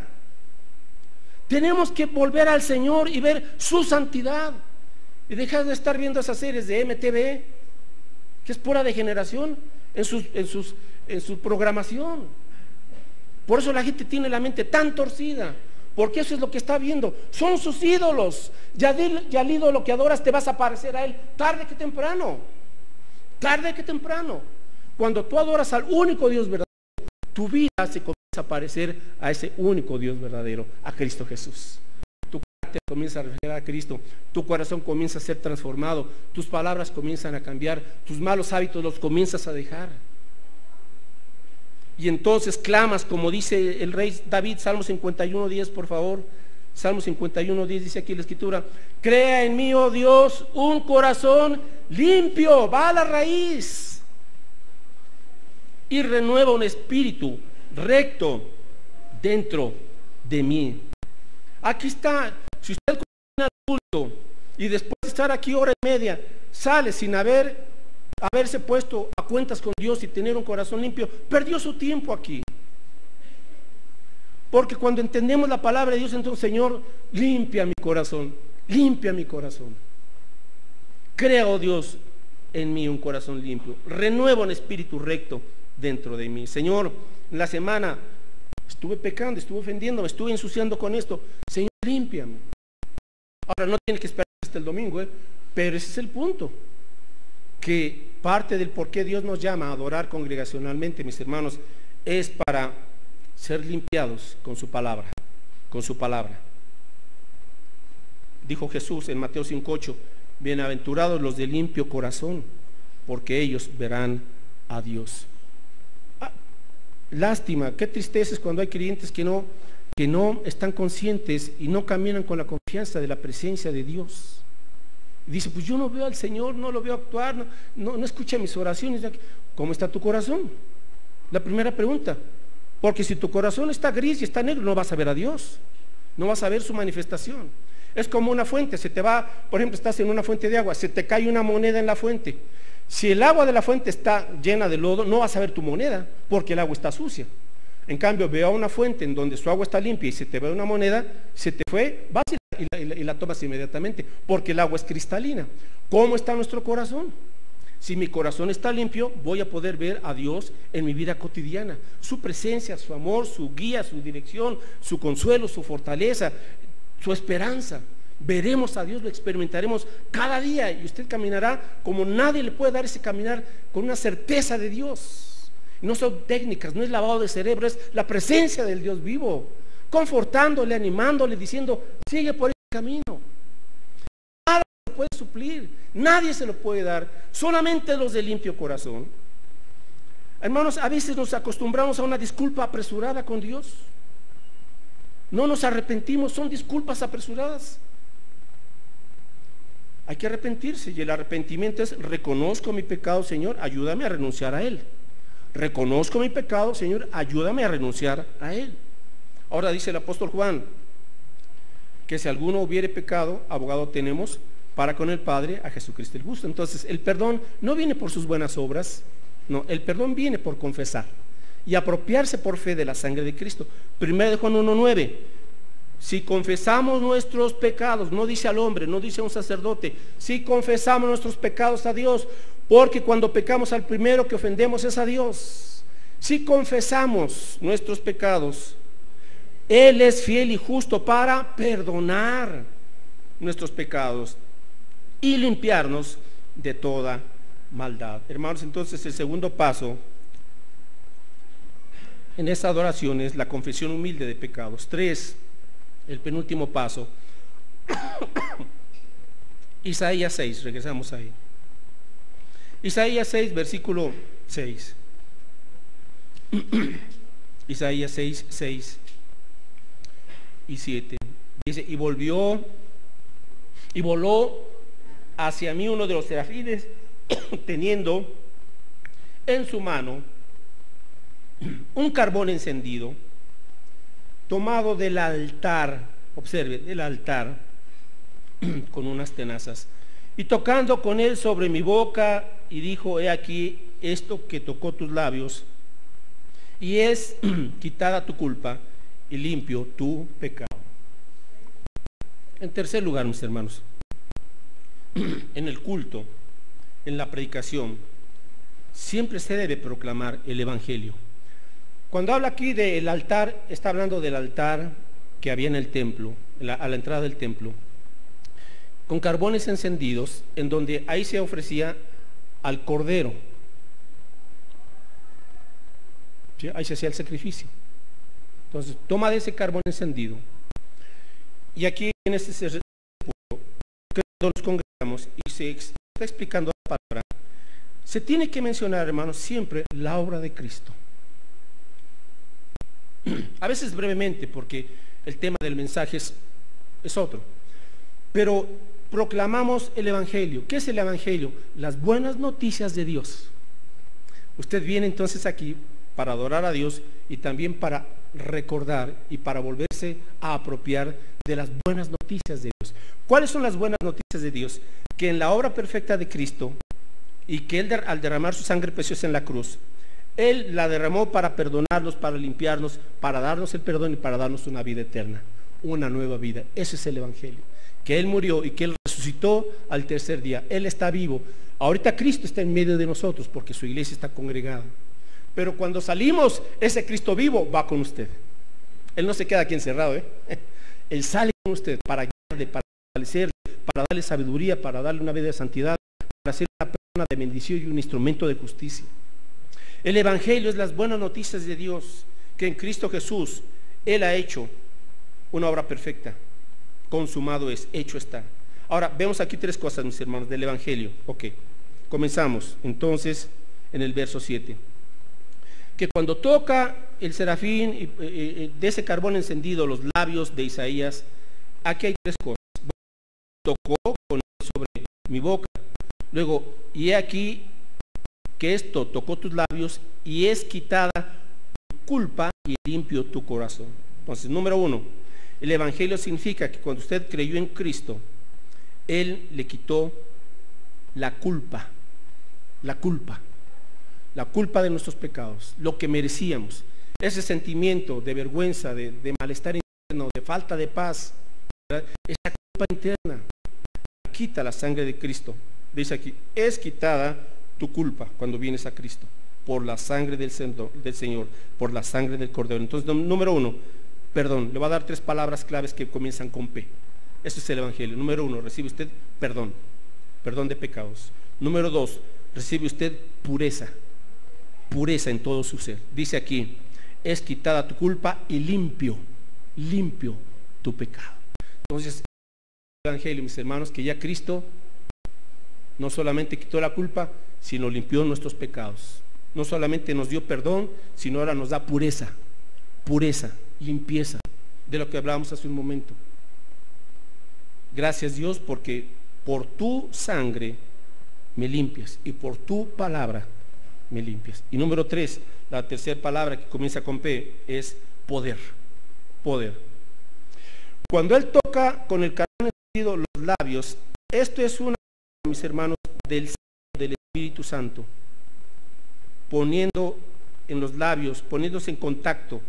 Tenemos que volver al Señor y ver su santidad y dejar de estar viendo esas series de MTV, que es pura degeneración en su programación. Por eso la gente tiene la mente tan torcida, porque eso es lo que está viendo. Son sus ídolos. Ya el ídolo que adoras te vas a parecer a él tarde que temprano. Tarde que temprano. Cuando tú adoras al único Dios verdadero, tu vida se comienza a parecer a ese único Dios verdadero, a Cristo Jesús. Tu carácter comienza a reflejar a Cristo, tu corazón comienza a ser transformado, tus palabras comienzan a cambiar, tus malos hábitos los comienzas a dejar. Y entonces clamas, como dice el rey David, Salmo 51:10, por favor. Salmo 51:10 dice aquí la escritura: crea en mí, oh Dios, un corazón limpio, va a la raíz, y renueva un espíritu recto dentro de mí. Aquí está. Si usted comienza al culto y después de estar aquí hora y media sale sin haberse puesto a cuentas con Dios y tener un corazón limpio, perdió su tiempo aquí. Porque cuando entendemos la palabra de Dios, entonces, Señor, limpia mi corazón, limpia mi corazón. Crea, oh Dios, en mí un corazón limpio, renueva un espíritu recto dentro de mí. Señor, en la semana estuve pecando, estuve ofendiendo, me estuve ensuciando con esto. Señor, límpiame. Ahora no tiene que esperar hasta el domingo, pero ese es el punto. Que parte del por qué Dios nos llama a adorar congregacionalmente, mis hermanos, es para ser limpiados con su palabra, con su palabra. Dijo Jesús en Mateo 5:8: bienaventurados los de limpio corazón, porque ellos verán a Dios. Lástima, qué tristeza es cuando hay creyentes que no están conscientes y no caminan con la confianza de la presencia de Dios. Dice, pues yo no veo al Señor, no lo veo actuar, no escucha mis oraciones. ¿Cómo está tu corazón? La primera pregunta. Porque si tu corazón está gris y está negro, no vas a ver a Dios, no vas a ver su manifestación. Es como una fuente, se te va, por ejemplo, estás en una fuente de agua, se te cae una moneda en la fuente. Si el agua de la fuente está llena de lodo, no vas a ver tu moneda, porque el agua está sucia. En cambio, veo a una fuente en donde su agua está limpia y se te ve una moneda, se te fue, vas y la tomas inmediatamente, porque el agua es cristalina. ¿Cómo está nuestro corazón? Si mi corazón está limpio, voy a poder ver a Dios en mi vida cotidiana, su presencia, su amor, su guía, su dirección, su consuelo, su fortaleza, su esperanza. Veremos a Dios, lo experimentaremos cada día, y usted caminará como nadie le puede dar ese caminar, con una certeza de Dios. No son técnicas, no es lavado de cerebro, es la presencia del Dios vivo, confortándole, animándole, diciendo, sigue por ese camino. Nada se puede suplir, nadie se lo puede dar, solamente los de limpio corazón. Hermanos, a veces nos acostumbramos a una disculpa apresurada con Dios. No nos arrepentimos, son disculpas apresuradas. Hay que arrepentirse, y el arrepentimiento es: reconozco mi pecado, Señor, ayúdame a renunciar a él. Reconozco mi pecado, Señor, ayúdame a renunciar a él. Ahora dice el apóstol Juan que si alguno hubiere pecado, abogado tenemos para con el Padre, a Jesucristo el justo. Entonces el perdón no viene por sus buenas obras, no, el perdón viene por confesar y apropiarse por fe de la sangre de Cristo. 1 Juan 1:9: si confesamos nuestros pecados, no dice al hombre, no dice a un sacerdote, si confesamos nuestros pecados a Dios, porque cuando pecamos, al primero que ofendemos es a Dios. Si confesamos nuestros pecados, Él es fiel y justo para perdonar nuestros pecados y limpiarnos de toda maldad. Hermanos, entonces el segundo paso en esta adoración es la confesión humilde de pecados. 3, el penúltimo paso. Isaías 6, regresamos ahí. Isaías 6, versículo 6. Isaías 6, 6 y 7. Dice, y voló hacia mí uno de los serafines, teniendo en su mano un carbón encendido, tomado del altar, observe, del altar, con unas tenazas, y tocando con él sobre mi boca, y dijo, he aquí esto que tocó tus labios, y es quitada tu culpa, y limpio tu pecado. En tercer lugar, mis hermanos, en el culto, en la predicación, siempre se debe proclamar el Evangelio. Cuando habla aquí del altar, está hablando del altar que había en el templo, a la entrada del templo, con carbones encendidos, en donde ahí se ofrecía al cordero. ¿Sí? Ahí se hacía el sacrificio. Entonces, toma de ese carbón encendido. Y aquí en este punto, cuando nos congregamos y se está explicando la palabra, se tiene que mencionar, hermanos, siempre la obra de Cristo. A veces brevemente, porque el tema del mensaje es otro. Pero proclamamos el Evangelio. ¿Qué es el Evangelio? Las buenas noticias de Dios. Usted viene entonces aquí para adorar a Dios y también para recordar y para volverse a apropiar de las buenas noticias de Dios. ¿Cuáles son las buenas noticias de Dios? Que en la obra perfecta de Cristo, y que Él al derramar su sangre preciosa en la cruz, Él la derramó para perdonarnos, para limpiarnos, para darnos el perdón y para darnos una vida eterna, una nueva vida. Ese es el Evangelio. Que Él murió y que Él resucitó al tercer día. Él está vivo. Ahorita Cristo está en medio de nosotros porque su iglesia está congregada. Pero cuando salimos, ese Cristo vivo va con usted. Él no se queda aquí encerrado, Él sale con usted para guiarle, para fortalecerle, para darle sabiduría, para darle una vida de santidad, para ser una persona de bendición y un instrumento de justicia. El Evangelio es las buenas noticias de Dios, que en Cristo Jesús Él ha hecho una obra perfecta. Consumado es, hecho está. Ahora, vemos aquí tres cosas, mis hermanos, del Evangelio. Ok, comenzamos entonces en el verso 7. Que cuando toca el serafín de ese carbón encendido los labios de Isaías, aquí hay tres cosas. Tocó con él sobre mi boca. Luego, y he aquí que esto tocó tus labios y es quitada tu culpa y limpio tu corazón. Entonces, número uno, el Evangelio significa que cuando usted creyó en Cristo, Él le quitó la culpa de nuestros pecados, lo que merecíamos, ese sentimiento de vergüenza, de malestar interno, de falta de paz, ¿verdad? Esa culpa interna, quita la sangre de Cristo. Dice aquí, es quitada tu culpa cuando vienes a Cristo, por la sangre del Señor, por la sangre del Cordero. Entonces, número uno, perdón. Le voy a dar tres palabras claves que comienzan con P. Eso es el Evangelio. Número uno, recibe usted perdón de pecados. Número dos, recibe usted pureza en todo su ser. Dice aquí, es quitada tu culpa y limpio tu pecado. Entonces, el Evangelio, mis hermanos, que ya Cristo no solamente quitó la culpa, sino limpió nuestros pecados. No solamente nos dio perdón, sino ahora nos da pureza, limpieza, de lo que hablábamos hace un momento. Gracias, Dios, porque por tu sangre me limpias y por tu palabra me limpias. Y número tres, la tercera palabra que comienza con P es poder. Cuando Él toca con el carbón encendido los labios, esto es una, mis hermanos, del Espíritu Santo, poniendo en los labios, poniéndose en contacto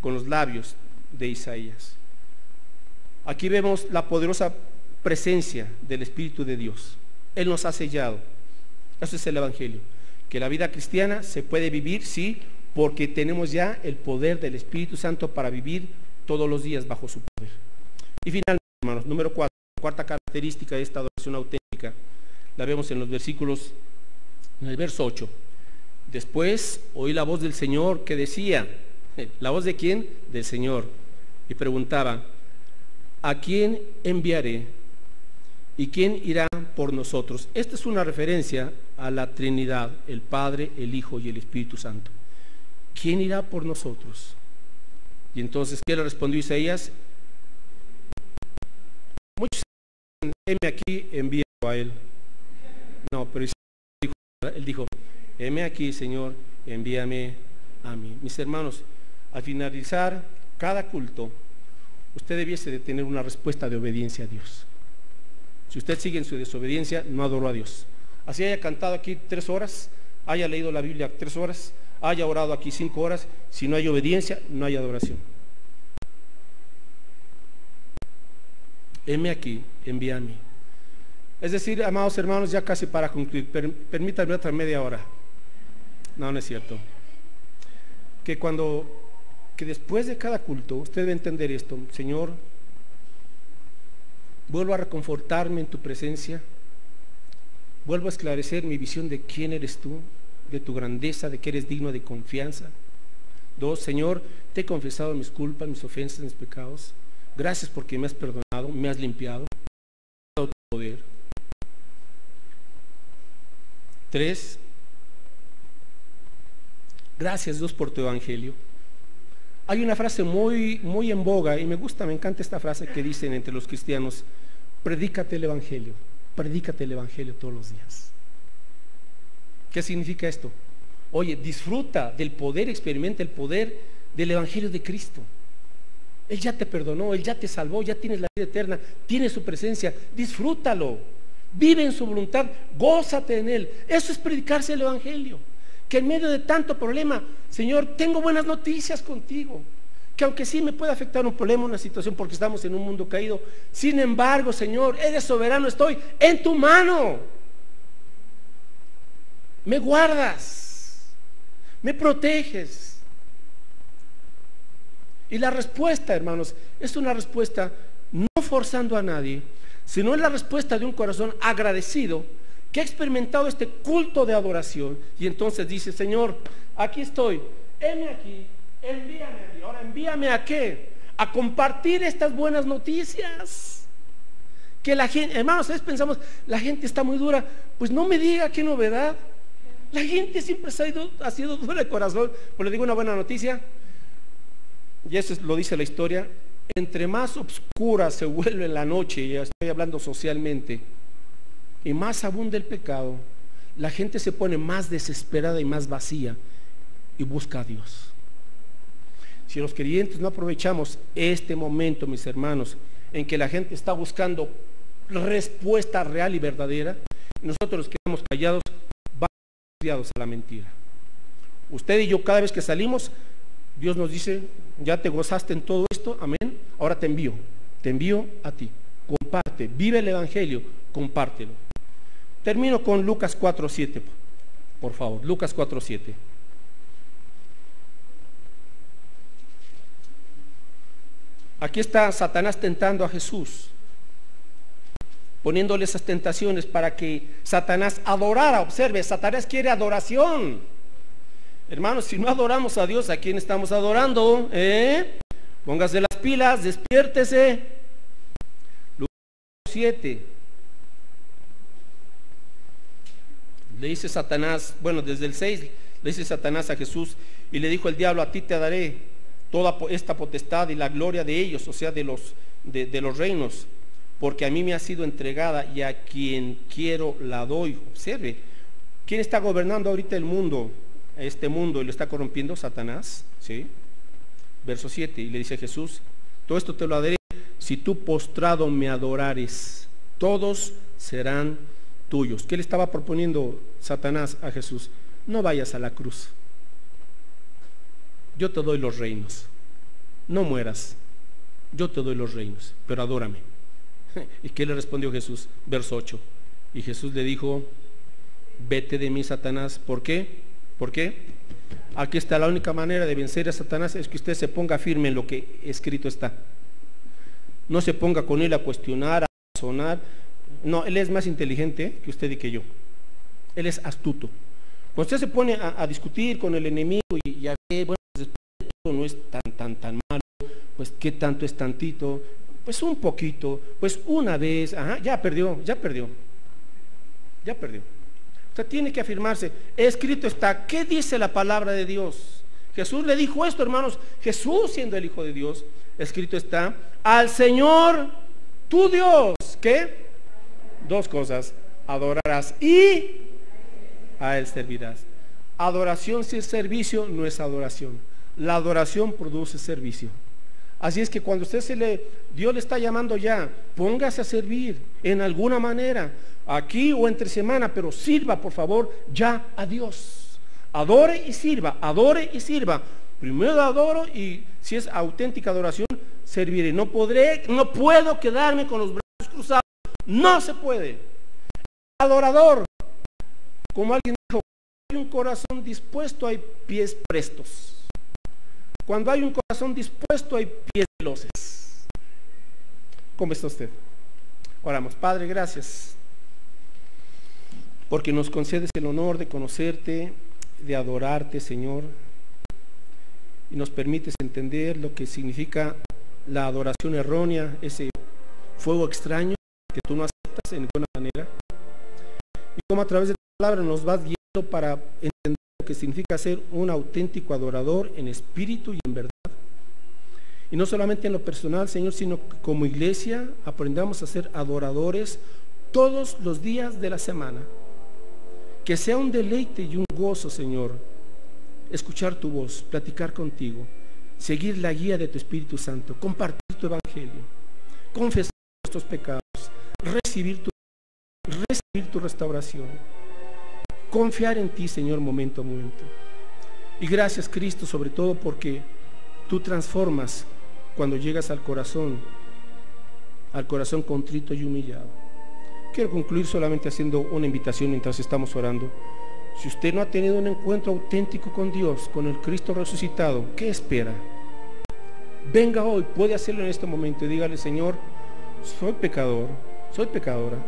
con los labios de Isaías. Aquí vemos la poderosa presencia del Espíritu de Dios. Él nos ha sellado. Eso es el Evangelio. Que la vida cristiana se puede vivir, sí, porque tenemos ya el poder del Espíritu Santo para vivir todos los días bajo su poder. Y finalmente, hermanos, número 4, cuarta característica de esta adoración auténtica, la vemos en los versículos, en el verso 8. Después oí la voz del Señor que decía, ¿la voz de quién? Del Señor. Y preguntaba, ¿a quién enviaré? ¿Y quién irá por nosotros? Esta es una referencia a la Trinidad, el Padre, el Hijo y el Espíritu Santo. ¿Quién irá por nosotros? Y entonces, ¿qué le respondió Isaías? heme aquí, envíalo a él. No, pero él dijo, heme aquí, Señor, envíame a mí. Mis hermanos, al finalizar cada culto, usted debiese de tener una respuesta de obediencia a Dios. Si usted sigue en su desobediencia, no adoró a Dios. Así haya cantado aquí 3 horas, haya leído la Biblia 3 horas, haya orado aquí 5 horas, si no hay obediencia, no hay adoración. Heme aquí, envíame. Es decir, amados hermanos, ya casi para concluir, permítanme otra media hora. No, no es cierto. Que después de cada culto, usted debe entender esto. Señor, vuelvo a reconfortarme en tu presencia, vuelvo a esclarecer mi visión de quién eres tú, de tu grandeza, de que eres digno de confianza. 2, Señor, te he confesado mis culpas, mis ofensas, mis pecados. Gracias porque me has perdonado, me has limpiado, me has dado tu poder. 3, gracias Dios por tu evangelio. Hay una frase muy en boga y me encanta esta frase que dicen entre los cristianos: predícate el evangelio todos los días. ¿Qué significa esto? Oye, disfruta del poder, experimenta el poder del evangelio de Cristo. Él ya te perdonó, Él ya te salvó, ya tienes la vida eterna, tienes su presencia, disfrútalo, vive en su voluntad, gózate en Él. Eso es predicarse el evangelio. Que en medio de tanto problema, Señor, tengo buenas noticias contigo. Que aunque sí me puede afectar un problema, una situación, porque estamos en un mundo caído, sin embargo, Señor, eres soberano, estoy en tu mano. Me guardas, me proteges. Y la respuesta, hermanos, es una respuesta no forzando a nadie, sino es la respuesta de un corazón agradecido que ha experimentado este culto de adoración. Y entonces dice: Señor, aquí estoy, heme aquí, envíame aquí. Ahora, ¿envíame a qué? A compartir estas buenas noticias. Que la gente, hermanos, a veces pensamos, la gente está muy dura. Pues no me diga qué novedad. La gente siempre ha sido dura de corazón. Pues le digo una buena noticia, y eso lo dice la historia: entre más oscura se vuelve la noche, ya estoy hablando socialmente, y más abunda el pecado, la gente se pone más desesperada y más vacía y busca a Dios. Si los creyentes no aprovechamos este momento, mis hermanos, en que la gente está buscando respuesta real y verdadera, y nosotros los quedamos callados, vamos desviados a la mentira. Usted y yo, cada vez que salimos, Dios nos dice: ya te gozaste en todo esto, amén, ahora te envío a ti, comparte, vive el evangelio, compártelo. Termino con Lucas 4:7, por favor, Lucas 4:7. Aquí está Satanás tentando a Jesús, poniéndole esas tentaciones para que Satanás adorara. Observe, Satanás quiere adoración. Hermanos, si no adoramos a Dios, ¿a quién estamos adorando? Póngase las pilas, despiértese. Lucas 7. Le dice Satanás, bueno, desde el 6, le dice Satanás a Jesús, y le dijo el diablo: a ti te daré toda esta potestad y la gloria de ellos, o sea, de los reinos, porque a mí me ha sido entregada y a quien quiero la doy. Observe, ¿quién está gobernando ahorita el mundo? Este mundo, y lo está corrompiendo Satanás, ¿sí? Verso 7, y le dice Jesús: todo esto te lo daré si tú postrado me adorares, todos serán tuyos. ¿Qué le estaba proponiendo Satanás a Jesús? No vayas a la cruz, yo te doy los reinos, no mueras, yo te doy los reinos, pero adórame. ¿Y qué le respondió Jesús? Verso 8, y Jesús le dijo: vete de mí, Satanás. ¿Por qué? ¿Por qué? Aquí está la única manera de vencer a Satanás, es que usted se ponga firme en lo que escrito está. No se ponga con él a cuestionar, a razonar. No, él es más inteligente que usted y que yo. Él es astuto. Cuando usted se pone a discutir con el enemigo y a ver, bueno, pues después de todo no es tan malo, pues qué tanto es tantito, pues un poquito, pues una vez, ya perdió. Usted tiene que afirmarse. Escrito está. ¿Qué dice la palabra de Dios? Jesús le dijo esto, hermanos. Jesús, siendo el Hijo de Dios, escrito está: al Señor tu Dios, ¿qué? Dos cosas: adorarás y a Él servirás. Adoración sin servicio no es adoración. La adoración produce servicio. Así es que cuando Dios le está llamando ya, póngase a servir en alguna manera, aquí o entre semana, pero sirva por favor ya a Dios. Adore y sirva, adore y sirva. Primero adoro y si es auténtica adoración, serviré. No puedo quedarme con los brazos cruzados. No se puede. Adorador, como alguien dijo, hay un corazón dispuesto, hay pies prestos. Cuando hay un corazón dispuesto, hay pies veloces. ¿Cómo está usted? Oramos. Padre, gracias porque nos concedes el honor de conocerte, de adorarte, Señor, y nos permites entender lo que significa la adoración errónea, ese fuego extraño que tú no aceptas en ninguna manera, y cómo a través de tu palabra nos vas guiando para entender lo que significa ser un auténtico adorador en espíritu y en verdad. Y no solamente en lo personal, Señor, sino que como iglesia aprendamos a ser adoradores todos los días de la semana. Que sea un deleite y un gozo, Señor, escuchar tu voz, platicar contigo, seguir la guía de tu Espíritu Santo, compartir tu evangelio, confesar nuestros pecados, recibir tu restauración, confiar en ti, Señor, momento a momento. Y gracias, Cristo, sobre todo porque tú transformas cuando llegas al corazón contrito y humillado. Quiero concluir solamente haciendo una invitación mientras estamos orando. Si usted no ha tenido un encuentro auténtico con Dios, con el Cristo resucitado, ¿qué espera? Venga hoy, puede hacerlo en este momento y dígale: Señor, soy pecador, soy pecadora,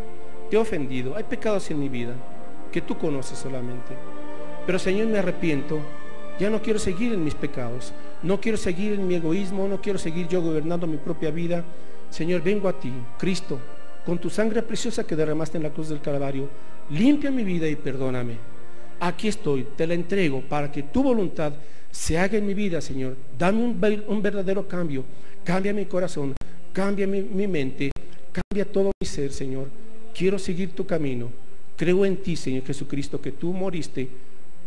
te he ofendido, hay pecados en mi vida que tú conoces solamente, pero Señor, me arrepiento, ya no quiero seguir en mis pecados, no quiero seguir en mi egoísmo, no quiero seguir yo gobernando mi propia vida. Señor, vengo a ti, Cristo, con tu sangre preciosa que derramaste en la cruz del Calvario, limpia mi vida y perdóname. Aquí estoy, te la entrego para que tu voluntad se haga en mi vida, Señor. Dame un verdadero cambio, cambia mi corazón, cambia mi mente, cambia todo mi ser, Señor. Quiero seguir tu camino. Creo en ti, Señor Jesucristo, que tú moriste,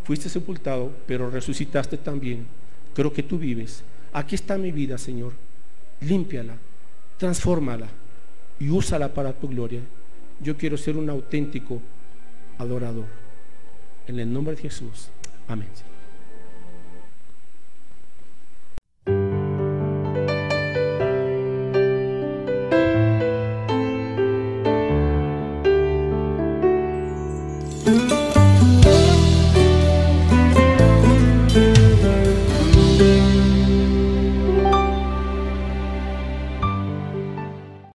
fuiste sepultado, pero resucitaste también. Creo que tú vives. Aquí está mi vida, Señor. Límpiala, transfórmala y úsala para tu gloria. Yo quiero ser un auténtico adorador. En el nombre de Jesús. Amén.